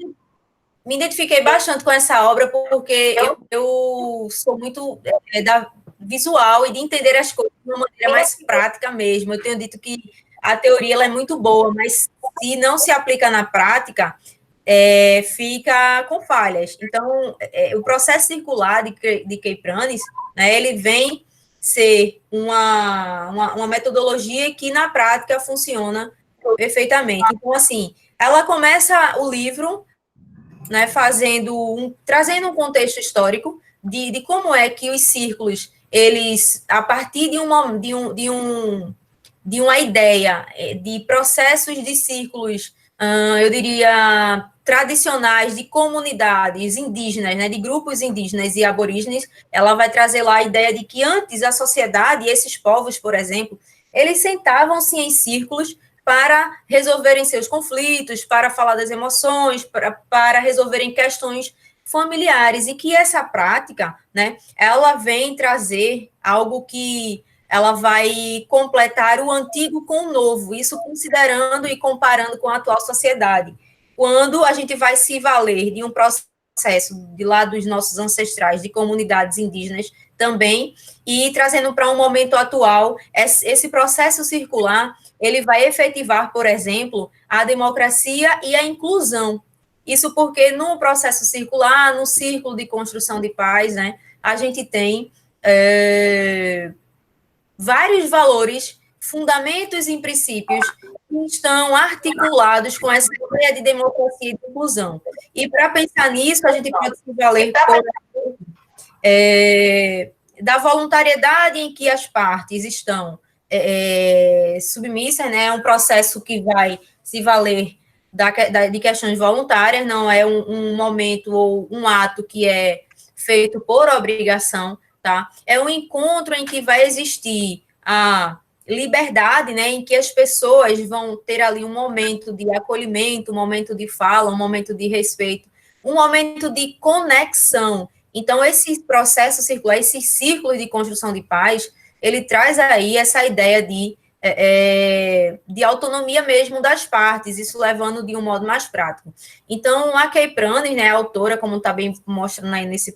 me identifiquei bastante com essa obra, porque eu sou muito da visual e de entender as coisas de uma maneira mais prática mesmo. Eu tenho dito que a teoria ela é muito boa, mas se não se aplica na prática, fica com falhas. Então, o processo circular de Kay Pranes, né, ele vem ser uma metodologia que, na prática, funciona perfeitamente. Então, assim, ela começa o livro, né, trazendo um contexto histórico de como é que os círculos eles, a partir de uma ideia de processos de círculos, eu diria, tradicionais de comunidades indígenas, né, de grupos indígenas e aborígenes, ela vai trazer lá a ideia de que antes a sociedade, esses povos, por exemplo, eles sentavam-se em círculos para resolverem seus conflitos, para falar das emoções, para resolverem questões familiares, e que essa prática, né, ela vem trazer algo que ela vai completar o antigo com o novo, isso considerando e comparando com a atual sociedade. Quando a gente vai se valer de um processo de lá dos nossos ancestrais, de comunidades indígenas também, e trazendo para um momento atual, esse processo circular, ele vai efetivar, por exemplo, a democracia e a inclusão. Isso porque no processo circular, no círculo de construção de paz, né, a gente tem vários valores, fundamentos e princípios que estão articulados com essa ideia de democracia e de inclusão. E para pensar nisso, a gente pode se valer da voluntariedade em que as partes estão submissas, né? É um processo que vai se valer de questões voluntárias, não é um momento ou um ato que é feito por obrigação, tá? É um encontro em que vai existir a liberdade, né, em que as pessoas vão ter ali um momento de acolhimento, um momento de fala, um momento de respeito, um momento de conexão. Então, esse processo circular, esse círculo de construção de paz, ele traz aí essa ideia de autonomia mesmo das partes, isso levando de um modo mais prático. Então, a Kay Pranes, né, a autora, como está bem mostrando aí nessa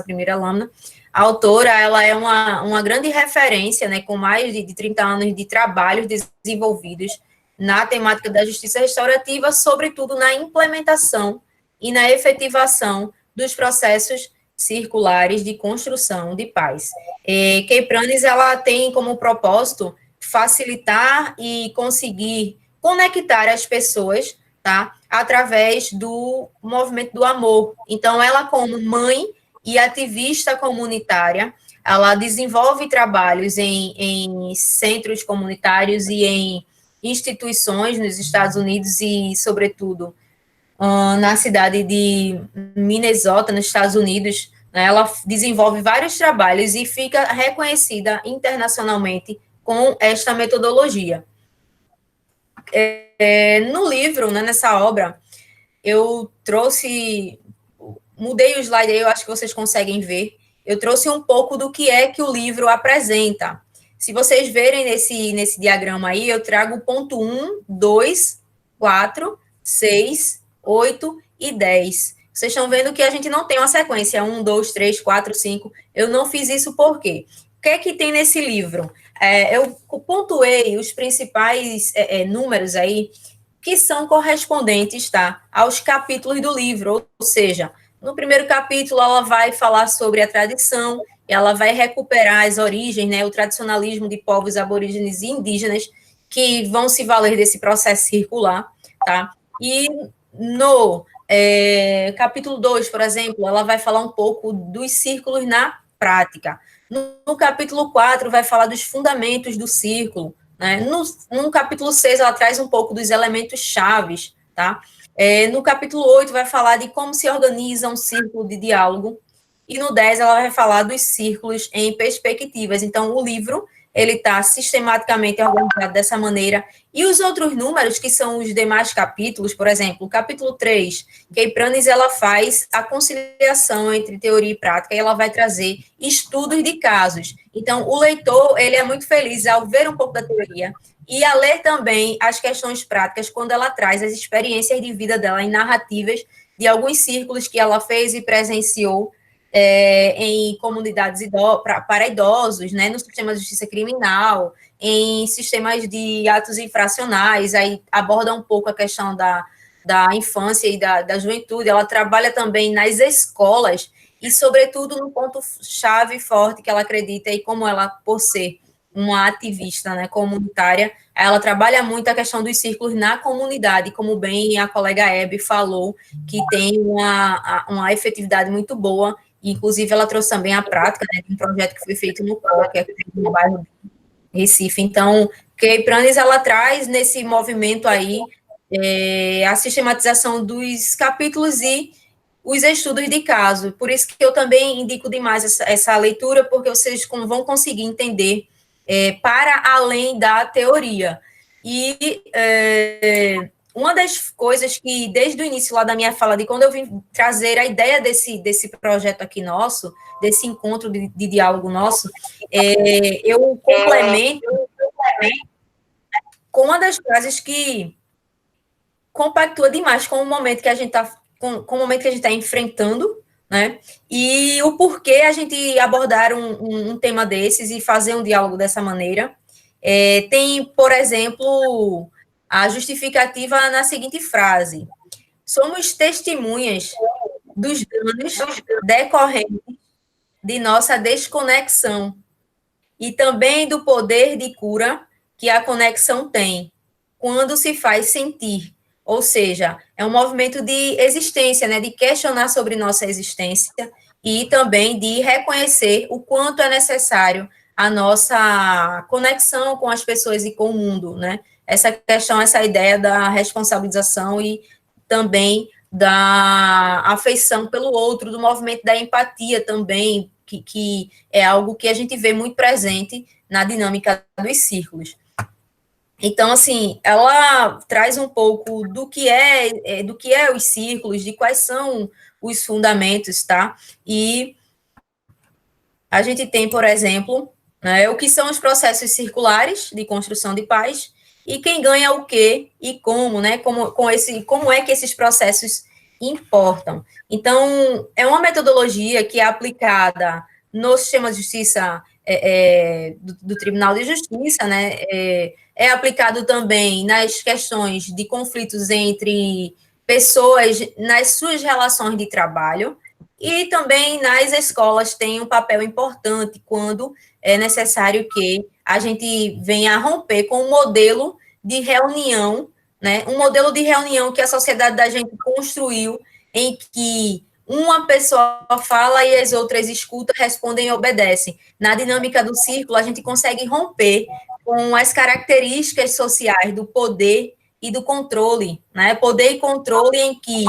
primeira lâmina, a autora, ela é uma grande referência, né, com mais de 30 anos de trabalhos desenvolvidos na temática da justiça restaurativa, sobretudo na implementação e na efetivação dos processos circulares de construção de paz. Kay Pranes, ela tem como propósito facilitar e conseguir conectar as pessoas, tá, através do movimento do amor. Então, ela, como mãe e ativista comunitária, ela desenvolve trabalhos em centros comunitários e em instituições nos Estados Unidos e, sobretudo, na cidade de Minnesota, nos Estados Unidos, né? Ela desenvolve vários trabalhos e fica reconhecida internacionalmente com esta metodologia. No livro, né, nessa obra, eu mudei o slide aí, eu acho que vocês conseguem ver, eu trouxe um pouco do que é que o livro apresenta. Se vocês verem nesse diagrama aí, eu trago o ponto 1, 2, 4, 6, 8 e 10. Vocês estão vendo que a gente não tem uma sequência 1, 2, 3, 4, 5. Eu não fiz isso por quê? O que é que tem nesse livro? Eu pontuei os principais números aí que são correspondentes, tá, aos capítulos do livro, ou seja, no primeiro capítulo ela vai falar sobre a tradição, ela vai recuperar as origens, né, o tradicionalismo de povos aborígenes e indígenas que vão se valer desse processo circular, tá? E no capítulo 2, por exemplo, ela vai falar um pouco dos círculos na prática. No capítulo 4, vai falar dos fundamentos do círculo, né? No capítulo 6, ela traz um pouco dos elementos chaves, tá? No capítulo 8, vai falar de como se organiza um círculo de diálogo, e no 10, ela vai falar dos círculos em perspectivas. Então, o livro, ele está sistematicamente organizado dessa maneira, e os outros números, que são os demais capítulos, por exemplo, o capítulo 3, Kay Pranes, ela faz a conciliação entre teoria e prática, e ela vai trazer estudos de casos. Então, o leitor, ele é muito feliz ao ver um pouco da teoria, e a ler também as questões práticas, quando ela traz as experiências de vida dela em narrativas de alguns círculos que ela fez e presenciou em comunidades para idosos, né, no sistema de justiça criminal, em sistemas de atos infracionais, aí aborda um pouco a questão da infância e da juventude. Ela trabalha também nas escolas e, sobretudo, no ponto-chave forte que ela acredita, e como ela, por ser uma ativista, né, comunitária, ela trabalha muito a questão dos círculos na comunidade, como bem a colega Hebe falou, que tem uma efetividade muito boa, inclusive ela trouxe também a prática, né, de um projeto que foi feito no COC, aqui no bairro de Recife. Então, Pranes, ela traz nesse movimento aí a sistematização dos capítulos e os estudos de caso. Por isso que eu também indico demais essa leitura, porque vocês vão conseguir entender para além da teoria. E uma das coisas que, desde o início lá da minha fala, de quando eu vim trazer a ideia desse projeto aqui nosso, desse encontro de diálogo nosso, eu complemento com uma das frases que compactua demais com o momento que a gente está com o momento que a gente está enfrentando, né? E o porquê a gente abordar um tema desses e fazer um diálogo dessa maneira. Tem, por exemplo, a justificativa na seguinte frase: somos testemunhas dos danos decorrentes de nossa desconexão e também do poder de cura que a conexão tem quando se faz sentir. Ou seja, é um movimento de existência, né, de questionar sobre nossa existência e também de reconhecer o quanto é necessário a nossa conexão com as pessoas e com o mundo, né? Essa questão, essa ideia da responsabilização e também da afeição pelo outro, do movimento da empatia também, que é algo que a gente vê muito presente na dinâmica dos círculos. Então, assim, ela traz um pouco do que é os círculos, de quais são os fundamentos, tá? E a gente tem, por exemplo, né, o que são os processos circulares de construção de paz e quem ganha o quê e como, né? Como é que esses processos importam. Então, é uma metodologia que é aplicada no sistema de justiça do Tribunal de Justiça, né? É aplicado também nas questões de conflitos entre pessoas nas suas relações de trabalho e também nas escolas tem um papel importante quando é necessário que a gente venha a romper com um modelo de reunião, né? Um modelo de reunião que a sociedade da gente construiu em que uma pessoa fala e as outras escutam, respondem e obedecem. Na dinâmica do círculo, a gente consegue romper com as características sociais do poder e do controle, né? Poder e controle em que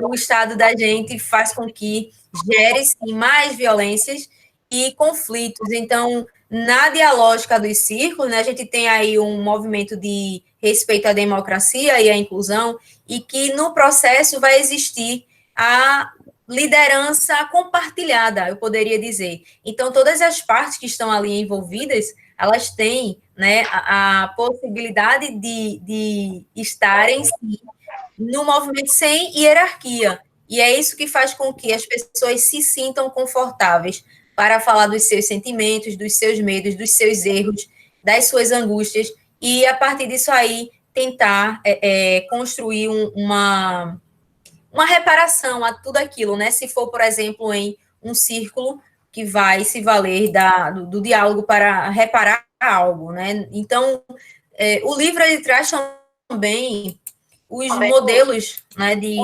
o Estado da gente faz com que gere-se mais violências e conflitos. Então, na dialógica dos círculos, né, a gente tem aí um movimento de respeito à democracia e à inclusão, e que no processo vai existir a liderança compartilhada, eu poderia dizer. Então, todas as partes que estão ali envolvidas, elas têm, né, a possibilidade de estarem no movimento sem hierarquia. E é isso que faz com que as pessoas se sintam confortáveis para falar dos seus sentimentos, dos seus medos, dos seus erros, das suas angústias, e a partir disso aí tentar construir uma reparação a tudo aquilo, né? Se for, por exemplo, em um círculo que vai se valer do diálogo para reparar algo, né? Então, o livro ele traz também os modelos, né, de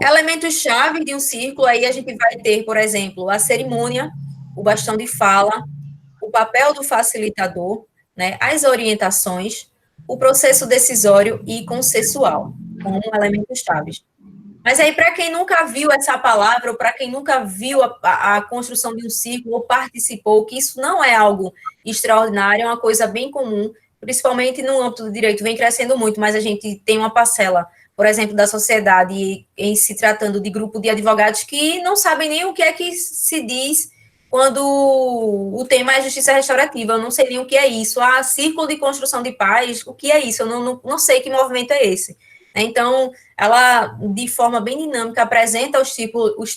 elementos-chave de um círculo. Aí a gente vai ter, por exemplo, a cerimônia, o bastão de fala, o papel do facilitador, né, as orientações, o processo decisório e consensual, como elementos-chave. Mas aí, para quem nunca viu essa palavra, ou para quem nunca viu a construção de um círculo, ou participou, que isso não é algo extraordinário, é uma coisa bem comum, principalmente no âmbito do direito, vem crescendo muito, mas a gente tem uma parcela, por exemplo, da sociedade, em se tratando de grupo de advogados, que não sabem nem o que é que se diz quando o tema é justiça restaurativa. Eu não sei nem o que é isso. Círculo de construção de paz, o que é isso? Eu não sei que movimento é esse. Então, ela, de forma bem dinâmica, apresenta os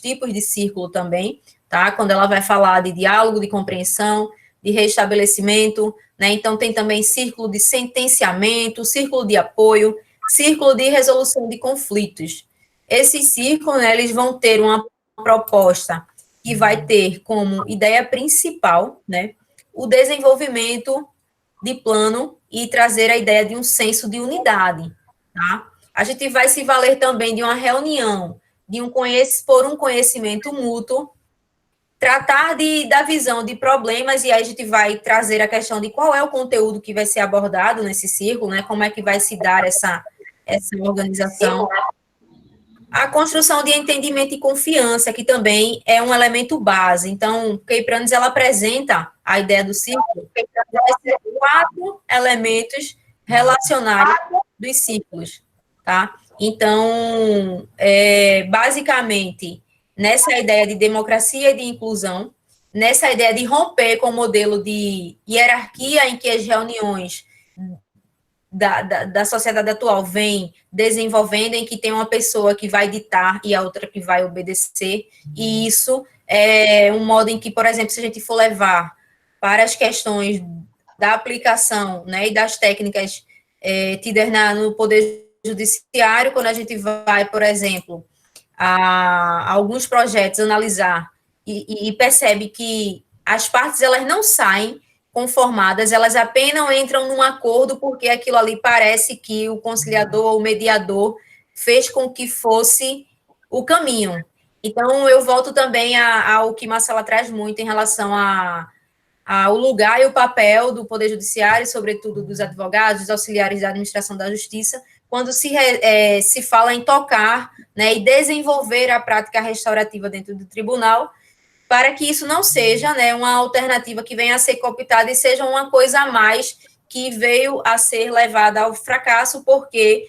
tipos de círculo também, tá? Quando ela vai falar de diálogo, de compreensão, de restabelecimento, né? Então, tem também círculo de sentenciamento, círculo de apoio, círculo de resolução de conflitos. Esses círculos, né, eles vão ter uma proposta que vai ter como ideia principal, né, o desenvolvimento de plano e trazer a ideia de um senso de unidade, tá? A gente vai se valer também de uma reunião por um conhecimento mútuo, tratar da visão de problemas, e aí a gente vai trazer a questão de qual é o conteúdo que vai ser abordado nesse círculo, né? Como é que vai se dar essa organização. A construção de entendimento e confiança, que também é um elemento base. Então, Kay Pranes, ela apresenta a ideia do círculo, vai ser 4 elementos relacionais dos círculos, tá? Então, basicamente, nessa ideia de democracia e de inclusão, nessa ideia de romper com o modelo de hierarquia em que as reuniões da sociedade atual vem desenvolvendo, em que tem uma pessoa que vai ditar e a outra que vai obedecer, e isso é um modo em que, por exemplo, se a gente for levar para as questões da aplicação, né, e das técnicas tidas no Poder Judiciário, quando a gente vai, por exemplo, a alguns projetos analisar e percebe que as partes elas não saem conformadas, elas apenas entram num acordo porque aquilo ali parece que o conciliador ou o mediador fez com que fosse o caminho. Então, eu volto também ao que Marcela traz muito em relação ao lugar e o papel do Poder Judiciário, sobretudo dos advogados, dos auxiliares da administração da justiça, quando se fala em tocar, né, e desenvolver a prática restaurativa dentro do tribunal, para que isso não seja, né, uma alternativa que venha a ser cooptada e seja uma coisa a mais que veio a ser levada ao fracasso, porque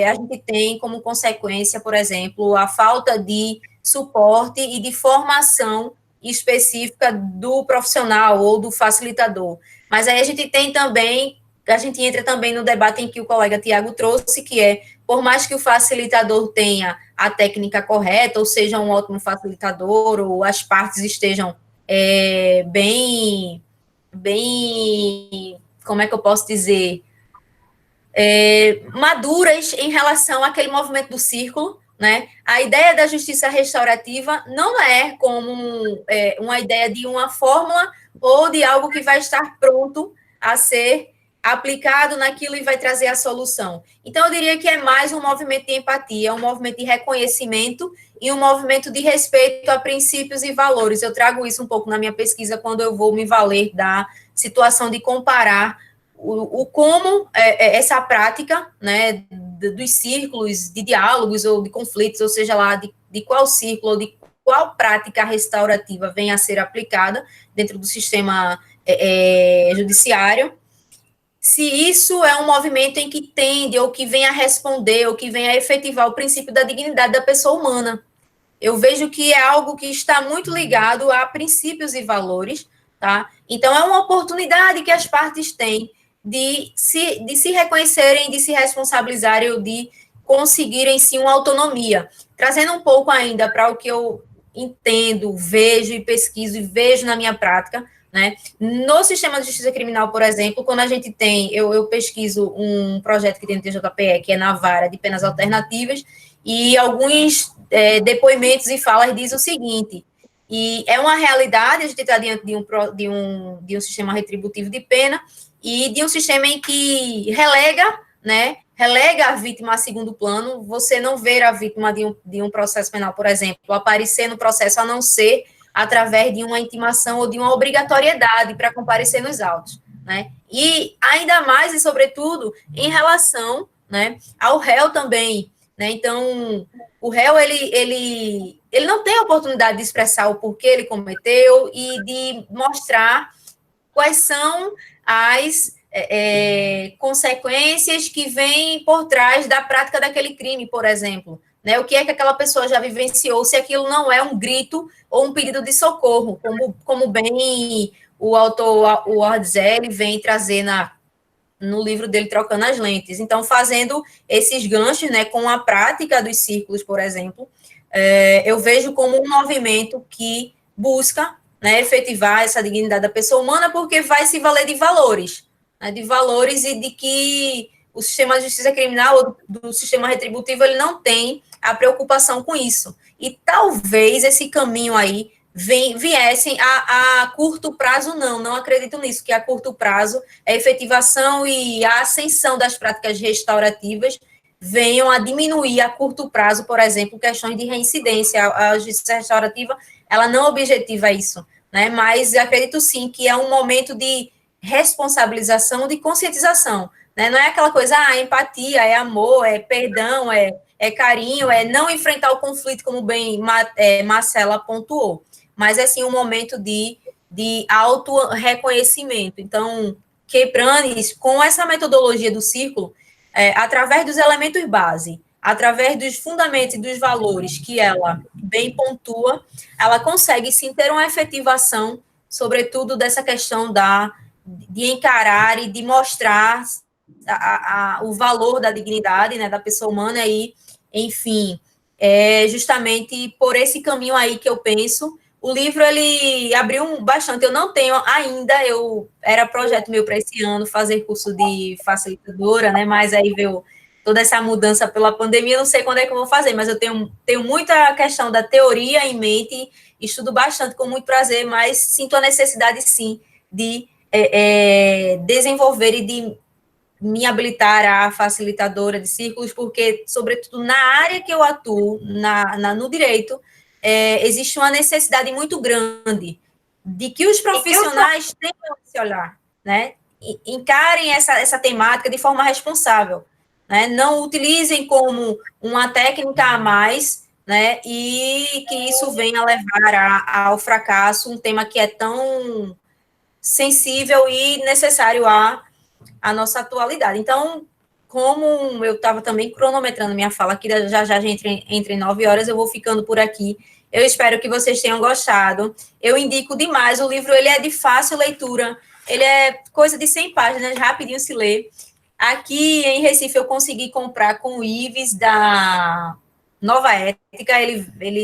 a gente tem como consequência, por exemplo, a falta de suporte e de formação específica do profissional ou do facilitador. Mas aí a gente entra também no debate em que o colega Tiago trouxe, que é, por mais que o facilitador tenha a técnica correta, ou seja um ótimo facilitador, ou as partes estejam bem, como é que eu posso dizer, maduras em relação àquele movimento do círculo, né? A ideia da justiça restaurativa não é como uma ideia de uma fórmula ou de algo que vai estar pronto a ser aplicado naquilo e vai trazer a solução. Então, eu diria que é mais um movimento de empatia, um movimento de reconhecimento e um movimento de respeito a princípios e valores. Eu trago isso um pouco na minha pesquisa quando eu vou me valer da situação de comparar como essa prática, né, dos círculos de diálogos ou de conflitos, ou seja lá, de qual círculo ou de qual prática restaurativa vem a ser aplicada dentro do sistema judiciário, se isso é um movimento em que tende, ou que vem a responder, ou que vem a efetivar o princípio da dignidade da pessoa humana. Eu vejo que é algo que está muito ligado a princípios e valores, tá? Então, é uma oportunidade que as partes têm de se reconhecerem, de se responsabilizarem, ou de conseguirem, sim, uma autonomia. Trazendo um pouco ainda para o que eu entendo, vejo e pesquiso e vejo na minha prática, né? No sistema de justiça criminal, por exemplo, quando a gente tem, eu pesquiso um projeto que tem no TJPE, que é na vara de penas alternativas, e alguns depoimentos e falas dizem o seguinte, e é uma realidade, a gente está diante de um sistema retributivo de pena, e de um sistema em que relega a vítima a segundo plano, você não ver a vítima de um processo penal, por exemplo, aparecer no processo, a não ser através de uma intimação ou de uma obrigatoriedade para comparecer nos autos, né? E ainda mais e sobretudo em relação, né, ao réu também, né? Então, o réu ele não tem a oportunidade de expressar o porquê ele cometeu e de mostrar quais são as consequências que vêm por trás da prática daquele crime, por exemplo. Né, o que é que aquela pessoa já vivenciou, se aquilo não é um grito ou um pedido de socorro, como bem o autor, o Ordzeli, vem trazer no livro dele, Trocando as Lentes. Então, fazendo esses ganchos, né, com a prática dos círculos, por exemplo, eu vejo como um movimento que busca, né, efetivar essa dignidade da pessoa humana, porque vai se valer de valores, né, e de que o sistema de justiça criminal ou do sistema retributivo, ele não tem a preocupação com isso. E talvez esse caminho aí viessem a curto prazo, não acredito nisso, que a curto prazo a efetivação e a ascensão das práticas restaurativas venham a diminuir a curto prazo, por exemplo, questões de reincidência. A justiça restaurativa, ela não objetiva isso, né? Mas eu acredito sim que é um momento de responsabilização, de conscientização, né? Não é aquela coisa, empatia, é amor, é perdão, é carinho, é não enfrentar o conflito, como bem Marcela pontuou, mas é sim um momento de auto-reconhecimento. Então, Kepranes, com essa metodologia do círculo, através dos elementos base, através dos fundamentos e dos valores que ela bem pontua, ela consegue sim ter uma efetivação, sobretudo dessa questão de encarar e de mostrar o valor da dignidade, né, da pessoa humana e, enfim, justamente por esse caminho aí que eu penso. O livro, ele abriu bastante. Eu não tenho ainda, era projeto meu para esse ano, fazer curso de facilitadora, né? Mas aí veio toda essa mudança pela pandemia, não sei quando é que eu vou fazer, mas eu tenho muita questão da teoria em mente, estudo bastante com muito prazer, mas sinto a necessidade, sim, de desenvolver e de me habilitar a facilitadora de círculos, porque, sobretudo, na área que eu atuo, no direito, existe uma necessidade muito grande de que os profissionais tenham esse olhar, né? Encarem essa temática de forma responsável, né? Não utilizem como uma técnica a mais, né? E que isso venha levar ao fracasso, um tema que é tão sensível e necessário à nossa atualidade. Então, como eu estava também cronometrando minha fala aqui, já entre 9 horas, eu vou ficando por aqui. Eu espero que vocês tenham gostado. Eu indico demais, o livro ele é de fácil leitura, ele é coisa de 100 páginas, rapidinho se lê. Aqui em Recife eu consegui comprar com o Ives da Nova Ética,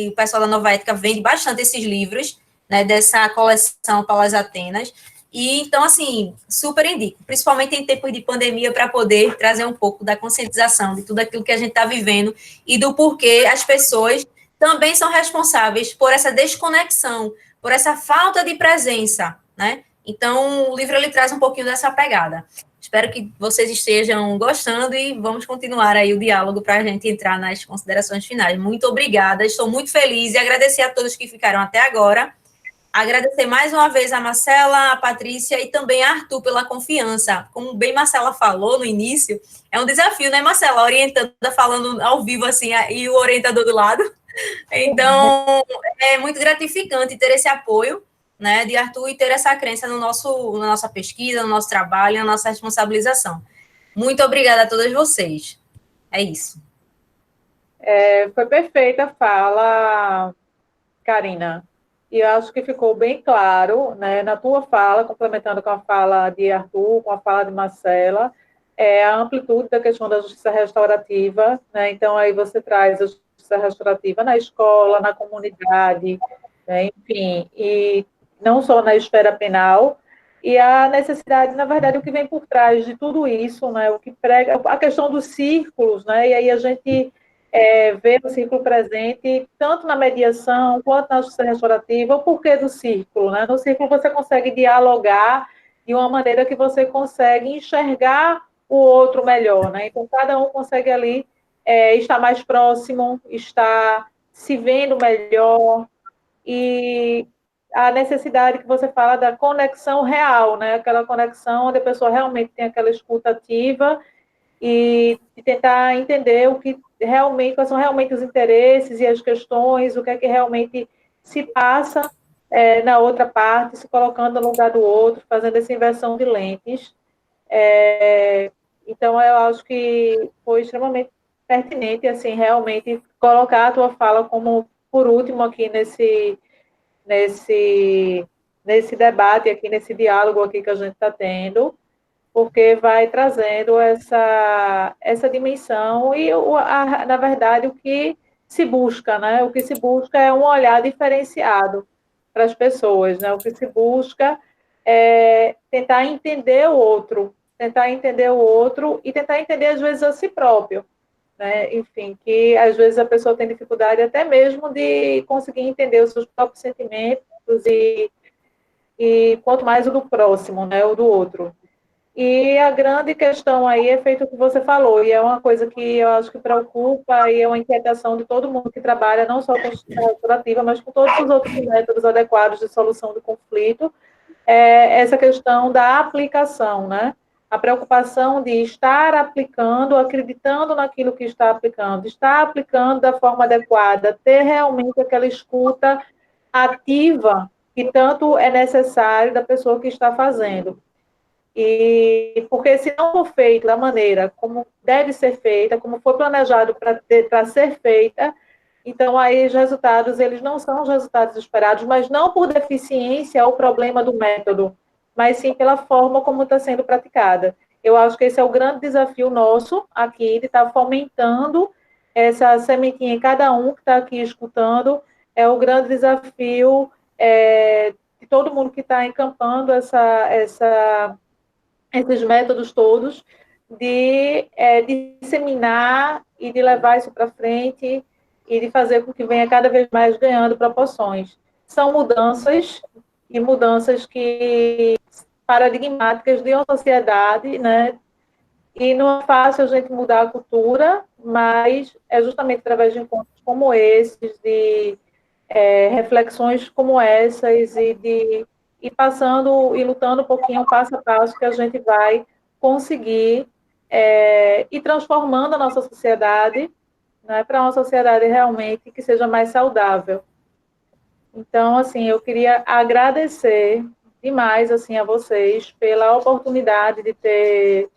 o pessoal da Nova Ética vende bastante esses livros, né, dessa coleção Palas Atenas. E, então, assim, super indico, principalmente em tempos de pandemia, para poder trazer um pouco da conscientização de tudo aquilo que a gente está vivendo e do porquê as pessoas também são responsáveis por essa desconexão, por essa falta de presença, né? Então, o livro, ele traz um pouquinho dessa pegada. Espero que vocês estejam gostando e vamos continuar aí o diálogo para a gente entrar nas considerações finais. Muito obrigada, estou muito feliz e agradecer a todos que ficaram até agora. Agradecer mais uma vez a Marcela, a Patrícia e também a Arthur pela confiança. Como bem Marcela falou no início, é um desafio, né, Marcela? Orientando, falando ao vivo assim, e o orientador do lado. Então, é muito gratificante ter esse apoio, né, de Arthur e ter essa crença na nossa pesquisa, no nosso trabalho, na nossa responsabilização. Muito obrigada a todas vocês. É isso. Foi perfeita a fala, Karina. E eu acho que ficou bem claro, né, na tua fala, complementando com a fala de Arthur, com a fala de Marcela, a amplitude da questão da justiça restaurativa, né? Então, aí você traz a justiça restaurativa na escola, na comunidade, né? Enfim, e não só na esfera penal, e a necessidade, na verdade, o que vem por trás de tudo isso, né? O que prega, a questão dos círculos, né? E aí a gente ver o círculo presente, tanto na mediação quanto na justiça restaurativa. O porquê do círculo, né? No círculo você consegue dialogar de uma maneira que você consegue enxergar o outro melhor, né? Então, cada um consegue ali estar mais próximo, estar se vendo melhor, e a necessidade que você fala da conexão real, né? Aquela conexão onde a pessoa realmente tem aquela escuta ativa e tentar entender o que realmente, quais são realmente os interesses e as questões, o que é que realmente se passa na outra parte, se colocando no lugar do outro, fazendo essa inversão de lentes. Então, eu acho que foi extremamente pertinente, assim, realmente colocar a tua fala como por último aqui nesse debate aqui, nesse diálogo aqui que a gente está tendo, porque vai trazendo essa dimensão e, na verdade, o que se busca, né? O que se busca é um olhar diferenciado para as pessoas, né? O que se busca é tentar entender o outro e tentar entender, às vezes, a si próprio, né? Enfim, que, às vezes, a pessoa tem dificuldade até mesmo de conseguir entender os seus próprios sentimentos e quanto mais o do próximo, né? O do outro. E a grande questão aí é feito o que você falou, e é uma coisa que eu acho que preocupa e é uma inquietação de todo mundo que trabalha, não só com justiça restaurativa, mas com todos os outros métodos adequados de solução do conflito, é essa questão da aplicação, né? A preocupação de estar aplicando, acreditando naquilo que está aplicando, estar aplicando da forma adequada, ter realmente aquela escuta ativa que tanto é necessário da pessoa que está fazendo. E porque se não for feito da maneira como deve ser feita, como foi planejado para ser feita, então aí os resultados, eles não são os resultados esperados, mas não por deficiência ou problema do método, mas sim pela forma como está sendo praticada. Eu acho que esse é o grande desafio nosso aqui, de estar fomentando essa sementinha em cada um que está aqui escutando, é o grande desafio de todo mundo que está encampando esses métodos todos, de disseminar e de levar isso para frente e de fazer com que venha cada vez mais ganhando proporções. São mudanças, e mudanças que paradigmáticas de uma sociedade, né? E não é fácil a gente mudar a cultura, mas é justamente através de encontros como esses, de reflexões como essas, e passando e lutando um pouquinho, passo a passo, que a gente vai conseguir ir transformando a nossa sociedade, né, para uma sociedade realmente que seja mais saudável. Então, assim, eu queria agradecer demais, assim, a vocês pela oportunidade de ter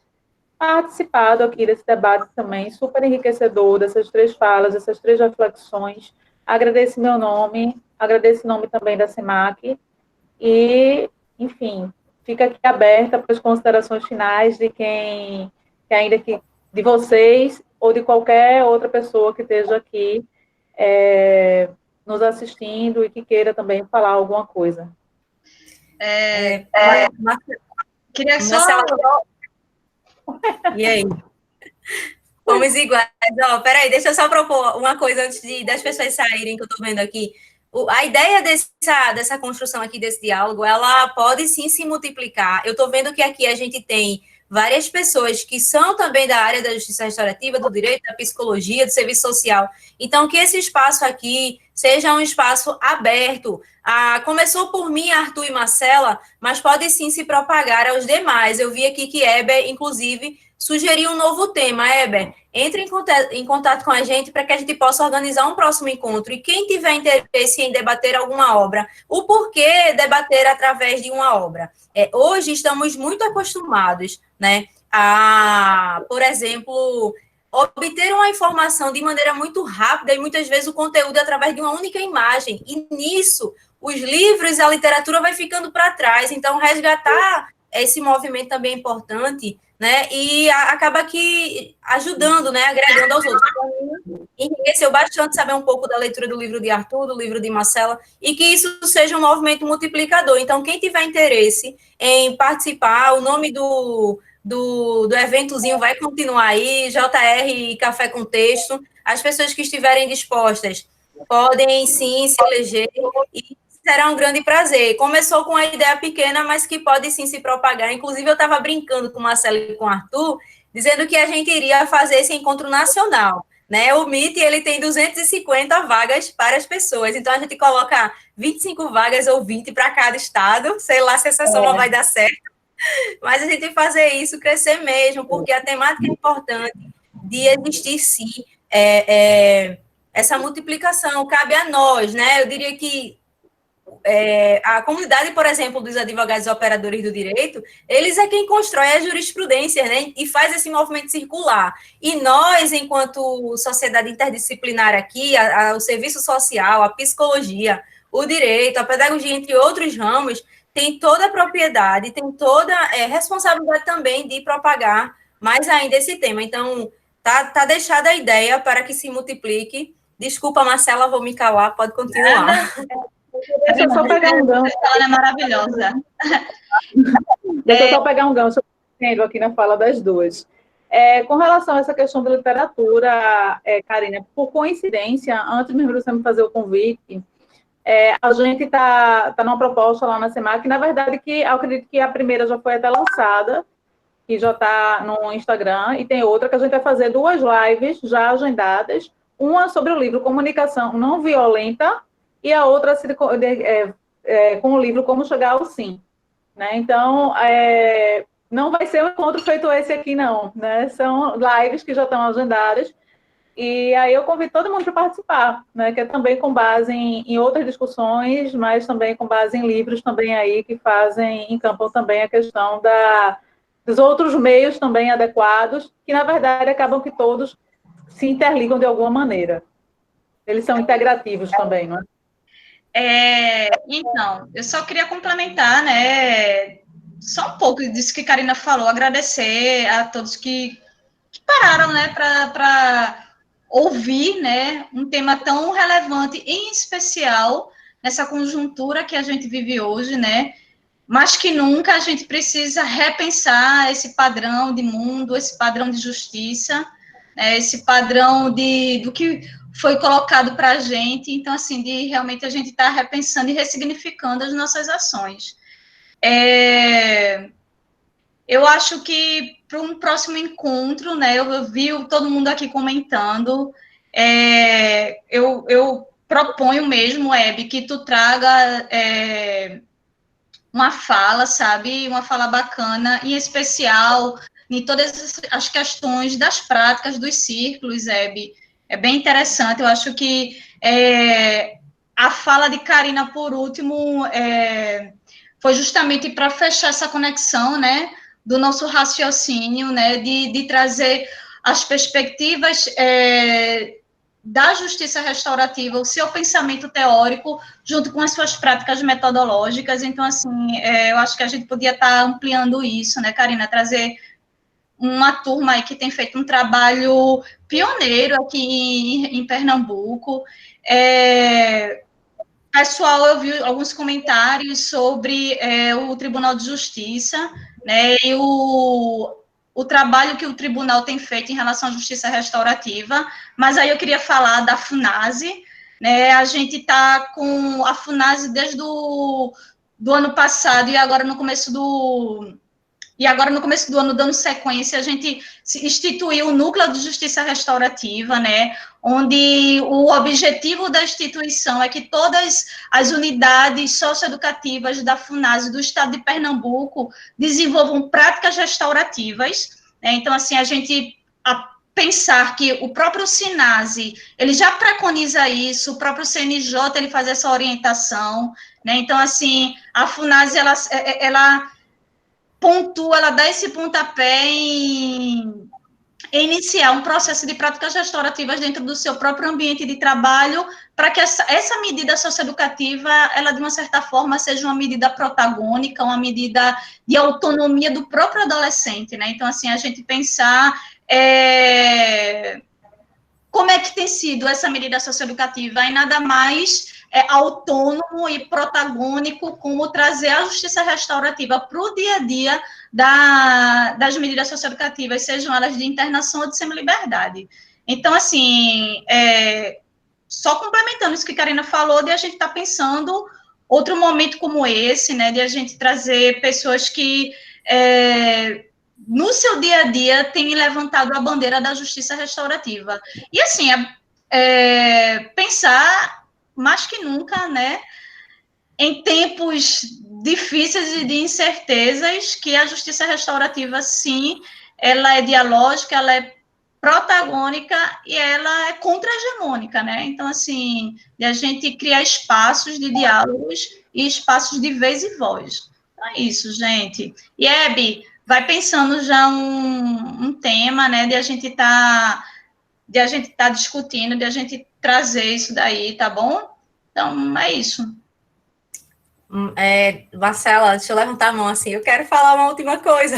participado aqui desse debate também, super enriquecedor, dessas 3 falas, dessas 3 reflexões. Agradeço meu nome, agradeço o nome também da SEMAC, e, enfim, fica aqui aberta para as considerações finais de quem ainda que de vocês ou de qualquer outra pessoa que esteja aqui nos assistindo e que queira também falar alguma coisa. Queria só... E aí? Fomos iguais. Peraí, deixa eu só propor uma coisa antes das pessoas saírem, que eu estou vendo aqui. A ideia dessa construção aqui, desse diálogo, ela pode sim se multiplicar. Eu estou vendo que aqui a gente tem várias pessoas que são também da área da justiça restaurativa, do direito, da psicologia, do serviço social. Então, que esse espaço aqui seja um espaço aberto. Começou por mim, Arthur e Marcela, mas pode sim se propagar aos demais. Eu vi aqui que Eber, inclusive, sugeriu um novo tema. Eber, entre em contato com a gente para que a gente possa organizar um próximo encontro. E quem tiver interesse em debater alguma obra, o porquê debater através de uma obra? Hoje estamos muito acostumados, né, a, por exemplo, obter uma informação de maneira muito rápida e muitas vezes o conteúdo através de uma única imagem. E nisso, os livros e a literatura vai ficando para trás. Então, resgatar esse movimento também é importante, né? E acaba que ajudando, né? Agregando aos outros. Então, enriqueceu bastante saber um pouco da leitura do livro de Arthur, do livro de Marcela, e que isso seja um movimento multiplicador. Então, quem tiver interesse em participar, o nome do eventozinho vai continuar aí, JR Café com Texto. As pessoas que estiverem dispostas podem, sim, se eleger e será um grande prazer. Começou com uma ideia pequena, mas que pode, sim, se propagar. Inclusive, eu estava brincando com o Marcelo e com o Arthur, dizendo que a gente iria fazer esse encontro nacional, né? O MIT, ele tem 250 vagas para as pessoas, então a gente coloca 25 vagas ou 20 para cada estado, sei lá se essa soma vai dar certo, mas a gente tem que fazer isso crescer mesmo, porque a temática é importante de existir, sim, essa multiplicação, cabe a nós, né? Eu diria que a comunidade, por exemplo, dos advogados e operadores do direito, eles é quem constrói a jurisprudência, né, e faz esse movimento circular. E nós, enquanto sociedade interdisciplinar aqui, o serviço social, a psicologia, o direito, a pedagogia, entre outros ramos, tem toda a propriedade, tem toda a responsabilidade também de propagar mais ainda esse tema. Então, tá deixada a ideia para que se multiplique. Desculpa, Marcela, vou me calar, pode continuar. Deixa eu só pegar um gancho. Ela é maravilhosa. Deixa eu só pegar um gancho aqui na fala das duas. Com relação a essa questão da literatura, Karina, por coincidência, antes mesmo de você me fazer o convite, a gente está numa proposta lá na SEMAC, na verdade, que eu acredito que a primeira já foi até lançada, que já está no Instagram, e tem outra que a gente vai fazer 2 lives já agendadas, uma sobre o livro Comunicação Não Violenta, e a outra com o livro Como Chegar ao Sim. Né? Então, não vai ser um encontro feito esse aqui, não. Né? São lives que já estão agendadas, e aí eu convido todo mundo para participar, né? Que é também com base em outras discussões, mas também com base em livros também aí que encampam também a questão dos outros meios também adequados, que na verdade acabam que todos se interligam de alguma maneira. Eles são integrativos também, não é? Então, eu só queria complementar, né, só um pouco disso que a Karina falou, agradecer a todos que pararam, né, para ouvir, né, um tema tão relevante, em especial nessa conjuntura que a gente vive hoje, né, mais que nunca a gente precisa repensar esse padrão de mundo, esse padrão de justiça, né, esse padrão do que foi colocado para a gente, então, assim, de realmente a gente estar repensando e ressignificando as nossas ações. Eu acho que para um próximo encontro, né, eu vi todo mundo aqui comentando, eu proponho mesmo, Hebe, que tu traga uma fala, sabe, uma fala bacana, em especial em todas as questões das práticas dos círculos, Hebe. É bem interessante, eu acho que a fala de Karina, por último, foi justamente para fechar essa conexão, né, do nosso raciocínio, né, de trazer as perspectivas da justiça restaurativa, o seu pensamento teórico, junto com as suas práticas metodológicas. Então, assim, eu acho que a gente podia estar ampliando isso, né, Karina, trazer uma turma aí que tem feito um trabalho pioneiro aqui em Pernambuco. Pessoal, eu vi alguns comentários sobre o Tribunal de Justiça, né, e o trabalho que o tribunal tem feito em relação à justiça restaurativa, mas aí eu queria falar da FUNASE, né, a gente está com a FUNASE desde do ano passado, e agora no começo do ano, dando sequência, a gente instituiu o Núcleo de Justiça Restaurativa, né, onde o objetivo da instituição é que todas as unidades socioeducativas da FUNASE do estado de Pernambuco desenvolvam práticas restaurativas, né? Então, assim, pensar que o próprio SINASE, ele já preconiza isso, o próprio CNJ, ele faz essa orientação, né? Então, assim, a FUNASE, ela pontua, ela dá esse pontapé em iniciar um processo de práticas restaurativas dentro do seu próprio ambiente de trabalho, para que essa medida socioeducativa, ela, de uma certa forma, seja uma medida protagônica, uma medida de autonomia do próprio adolescente, né? Então, assim, a gente pensar como é que tem sido essa medida socioeducativa, e nada mais autônomo e protagônico como trazer a justiça restaurativa para o dia a dia das medidas socioeducativas, sejam elas de internação ou de semi-liberdade. Então, assim, só complementando isso que a Karina falou, de a gente estar pensando outro momento como esse, né, de a gente trazer pessoas que no seu dia a dia têm levantado a bandeira da justiça restaurativa. E, assim, pensar mais que nunca, né, em tempos difíceis e de incertezas, que a justiça restaurativa, sim, ela é dialógica, ela é protagônica e ela é contra-hegemônica, né? Então, assim, de a gente criar espaços de diálogos e espaços de vez e voz. Então, é isso, gente. E, Hebe, vai pensando já um tema, né, de a gente tá discutindo, de a gente trazer isso daí, tá bom? Então, é isso. Marcela, deixa eu levantar a mão assim, eu quero falar uma última coisa.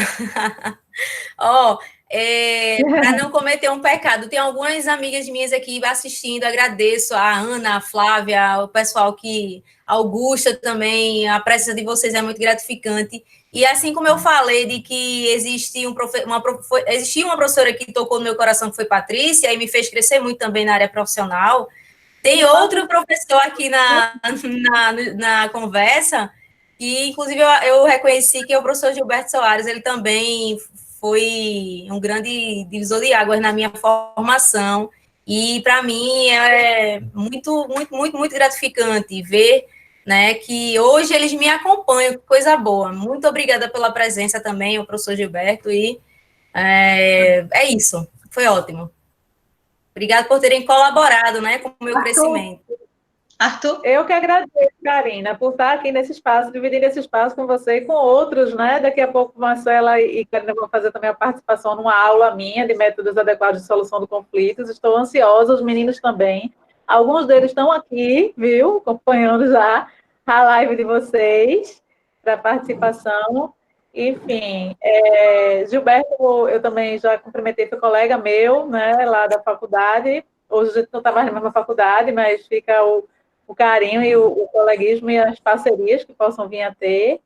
Para não cometer um pecado, tem algumas amigas minhas aqui assistindo, agradeço a Ana, a Flávia, o pessoal a Augusta também, a presença de vocês é muito gratificante. E assim como eu falei de que existia uma professora que tocou no meu coração, que foi Patrícia, e me fez crescer muito também na área profissional, tem outro professor aqui na conversa, que inclusive eu reconheci que é o professor Gilberto Soares, ele também foi um grande divisor de águas na minha formação, e para mim é muito, muito, muito, muito gratificante ver, né, que hoje eles me acompanham, que coisa boa. Muito obrigada pela presença também, o professor Gilberto, e é isso, foi ótimo. Obrigada por terem colaborado, né, com o meu crescimento. Arthur? Eu que agradeço, Karina, por estar aqui nesse espaço, dividindo esse espaço com você e com outros, né? Daqui a pouco, Marcela e Karina vão fazer também a participação numa aula minha de métodos adequados de solução de conflitos. Estou ansiosa, os meninos também. Alguns deles estão aqui, viu? Acompanhando já a live de vocês para participação. Enfim, Gilberto, eu também já cumprimentei, foi colega meu, né? Lá da faculdade. Hoje a gente não está mais na mesma faculdade, mas fica o carinho e o coleguismo e as parcerias que possam vir a ter.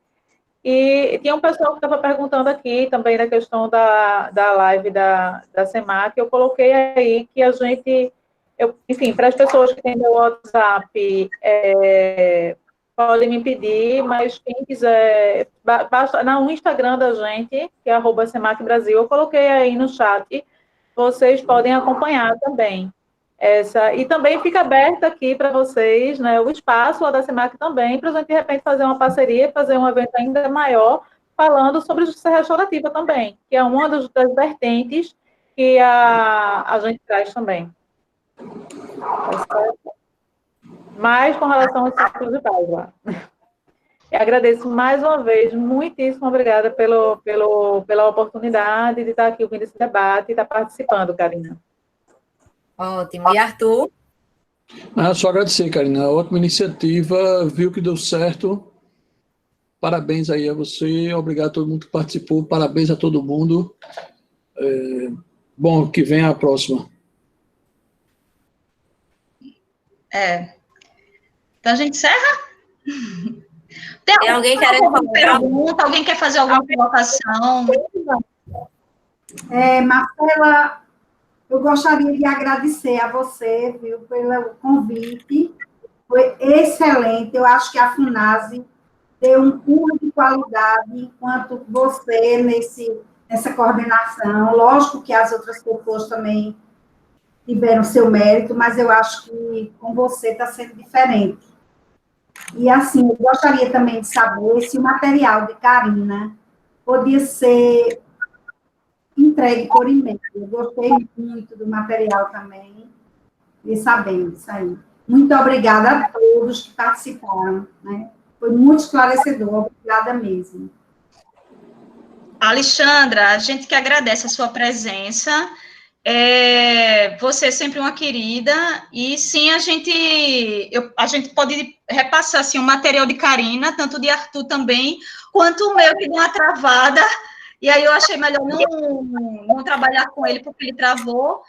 E tinha um pessoal que estava perguntando aqui também da questão da live da SEMAC, eu coloquei aí que a gente, enfim, para as pessoas que têm meu WhatsApp, podem me pedir, mas quem quiser, basta, no Instagram da gente, que é @SEMAC Brasil, eu coloquei aí no chat, vocês podem acompanhar também. E também fica aberto aqui para vocês, né, o espaço lá da SEMAC também, para a gente, de repente, fazer uma parceria, fazer um evento ainda maior, falando sobre justiça restaurativa também, que é uma das vertentes que a gente traz também. Mas com relação aos ciclos de paz lá. Eu agradeço mais uma vez, muitíssimo obrigada pela oportunidade de estar aqui ouvindo esse debate e estar participando, Karina. Ótimo. E Arthur? Só agradecer, Karina. Ótima iniciativa, viu que deu certo. Parabéns aí a você, obrigado a todo mundo que participou, parabéns a todo mundo. Bom, que venha a próxima. Então a gente encerra? Tem alguém querendo alguma pergunta? Alguém quer fazer alguma colocação? Marcela, eu gostaria de agradecer a você, viu, pelo convite. Foi excelente. Eu acho que a FUNASE deu um curso de qualidade enquanto você nessa coordenação. Lógico que as outras pessoas também tiveram seu mérito, mas eu acho que com você está sendo diferente. E, assim, eu gostaria também de saber se o material de Karina podia ser entregue por e-mail. Eu gostei muito do material também, e sabendo disso aí. Muito obrigada a todos que participaram, né? Foi muito esclarecedor, obrigada mesmo. Alexandra, a gente que agradece a sua presença. Você é sempre uma querida, e sim, a gente pode repassar assim, o material de Karina, tanto de Arthur também, quanto o meu, que deu uma travada, e aí eu achei melhor não trabalhar com ele, porque ele travou,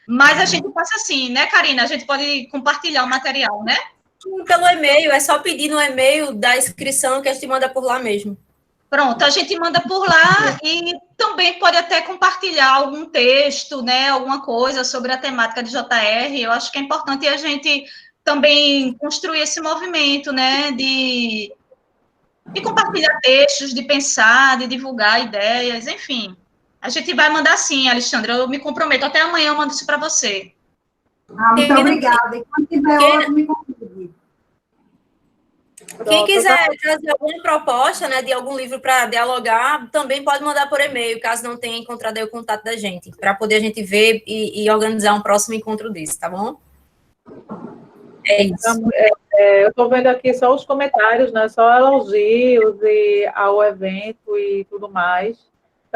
mas a gente passa assim, né, Karina? A gente pode compartilhar o material, né? Pelo e-mail, é só pedir no e-mail da inscrição que a gente manda por lá mesmo. Pronto, a gente manda por lá e também pode até compartilhar algum texto, né, alguma coisa sobre a temática de JR. Eu acho que é importante a gente também construir esse movimento, né, de compartilhar textos, de pensar, de divulgar ideias, enfim. A gente vai mandar sim, Alexandra, eu me comprometo. Até amanhã eu mando isso para você. Muito obrigada. E quando tiver outro, me convide. Quem quiser trazer alguma proposta, né, de algum livro para dialogar, também pode mandar por e-mail, caso não tenha encontrado aí o contato da gente, para poder a gente ver e organizar um próximo encontro desse, tá bom? É isso. Então, eu estou vendo aqui só os comentários, né, só elogios ao evento e tudo mais.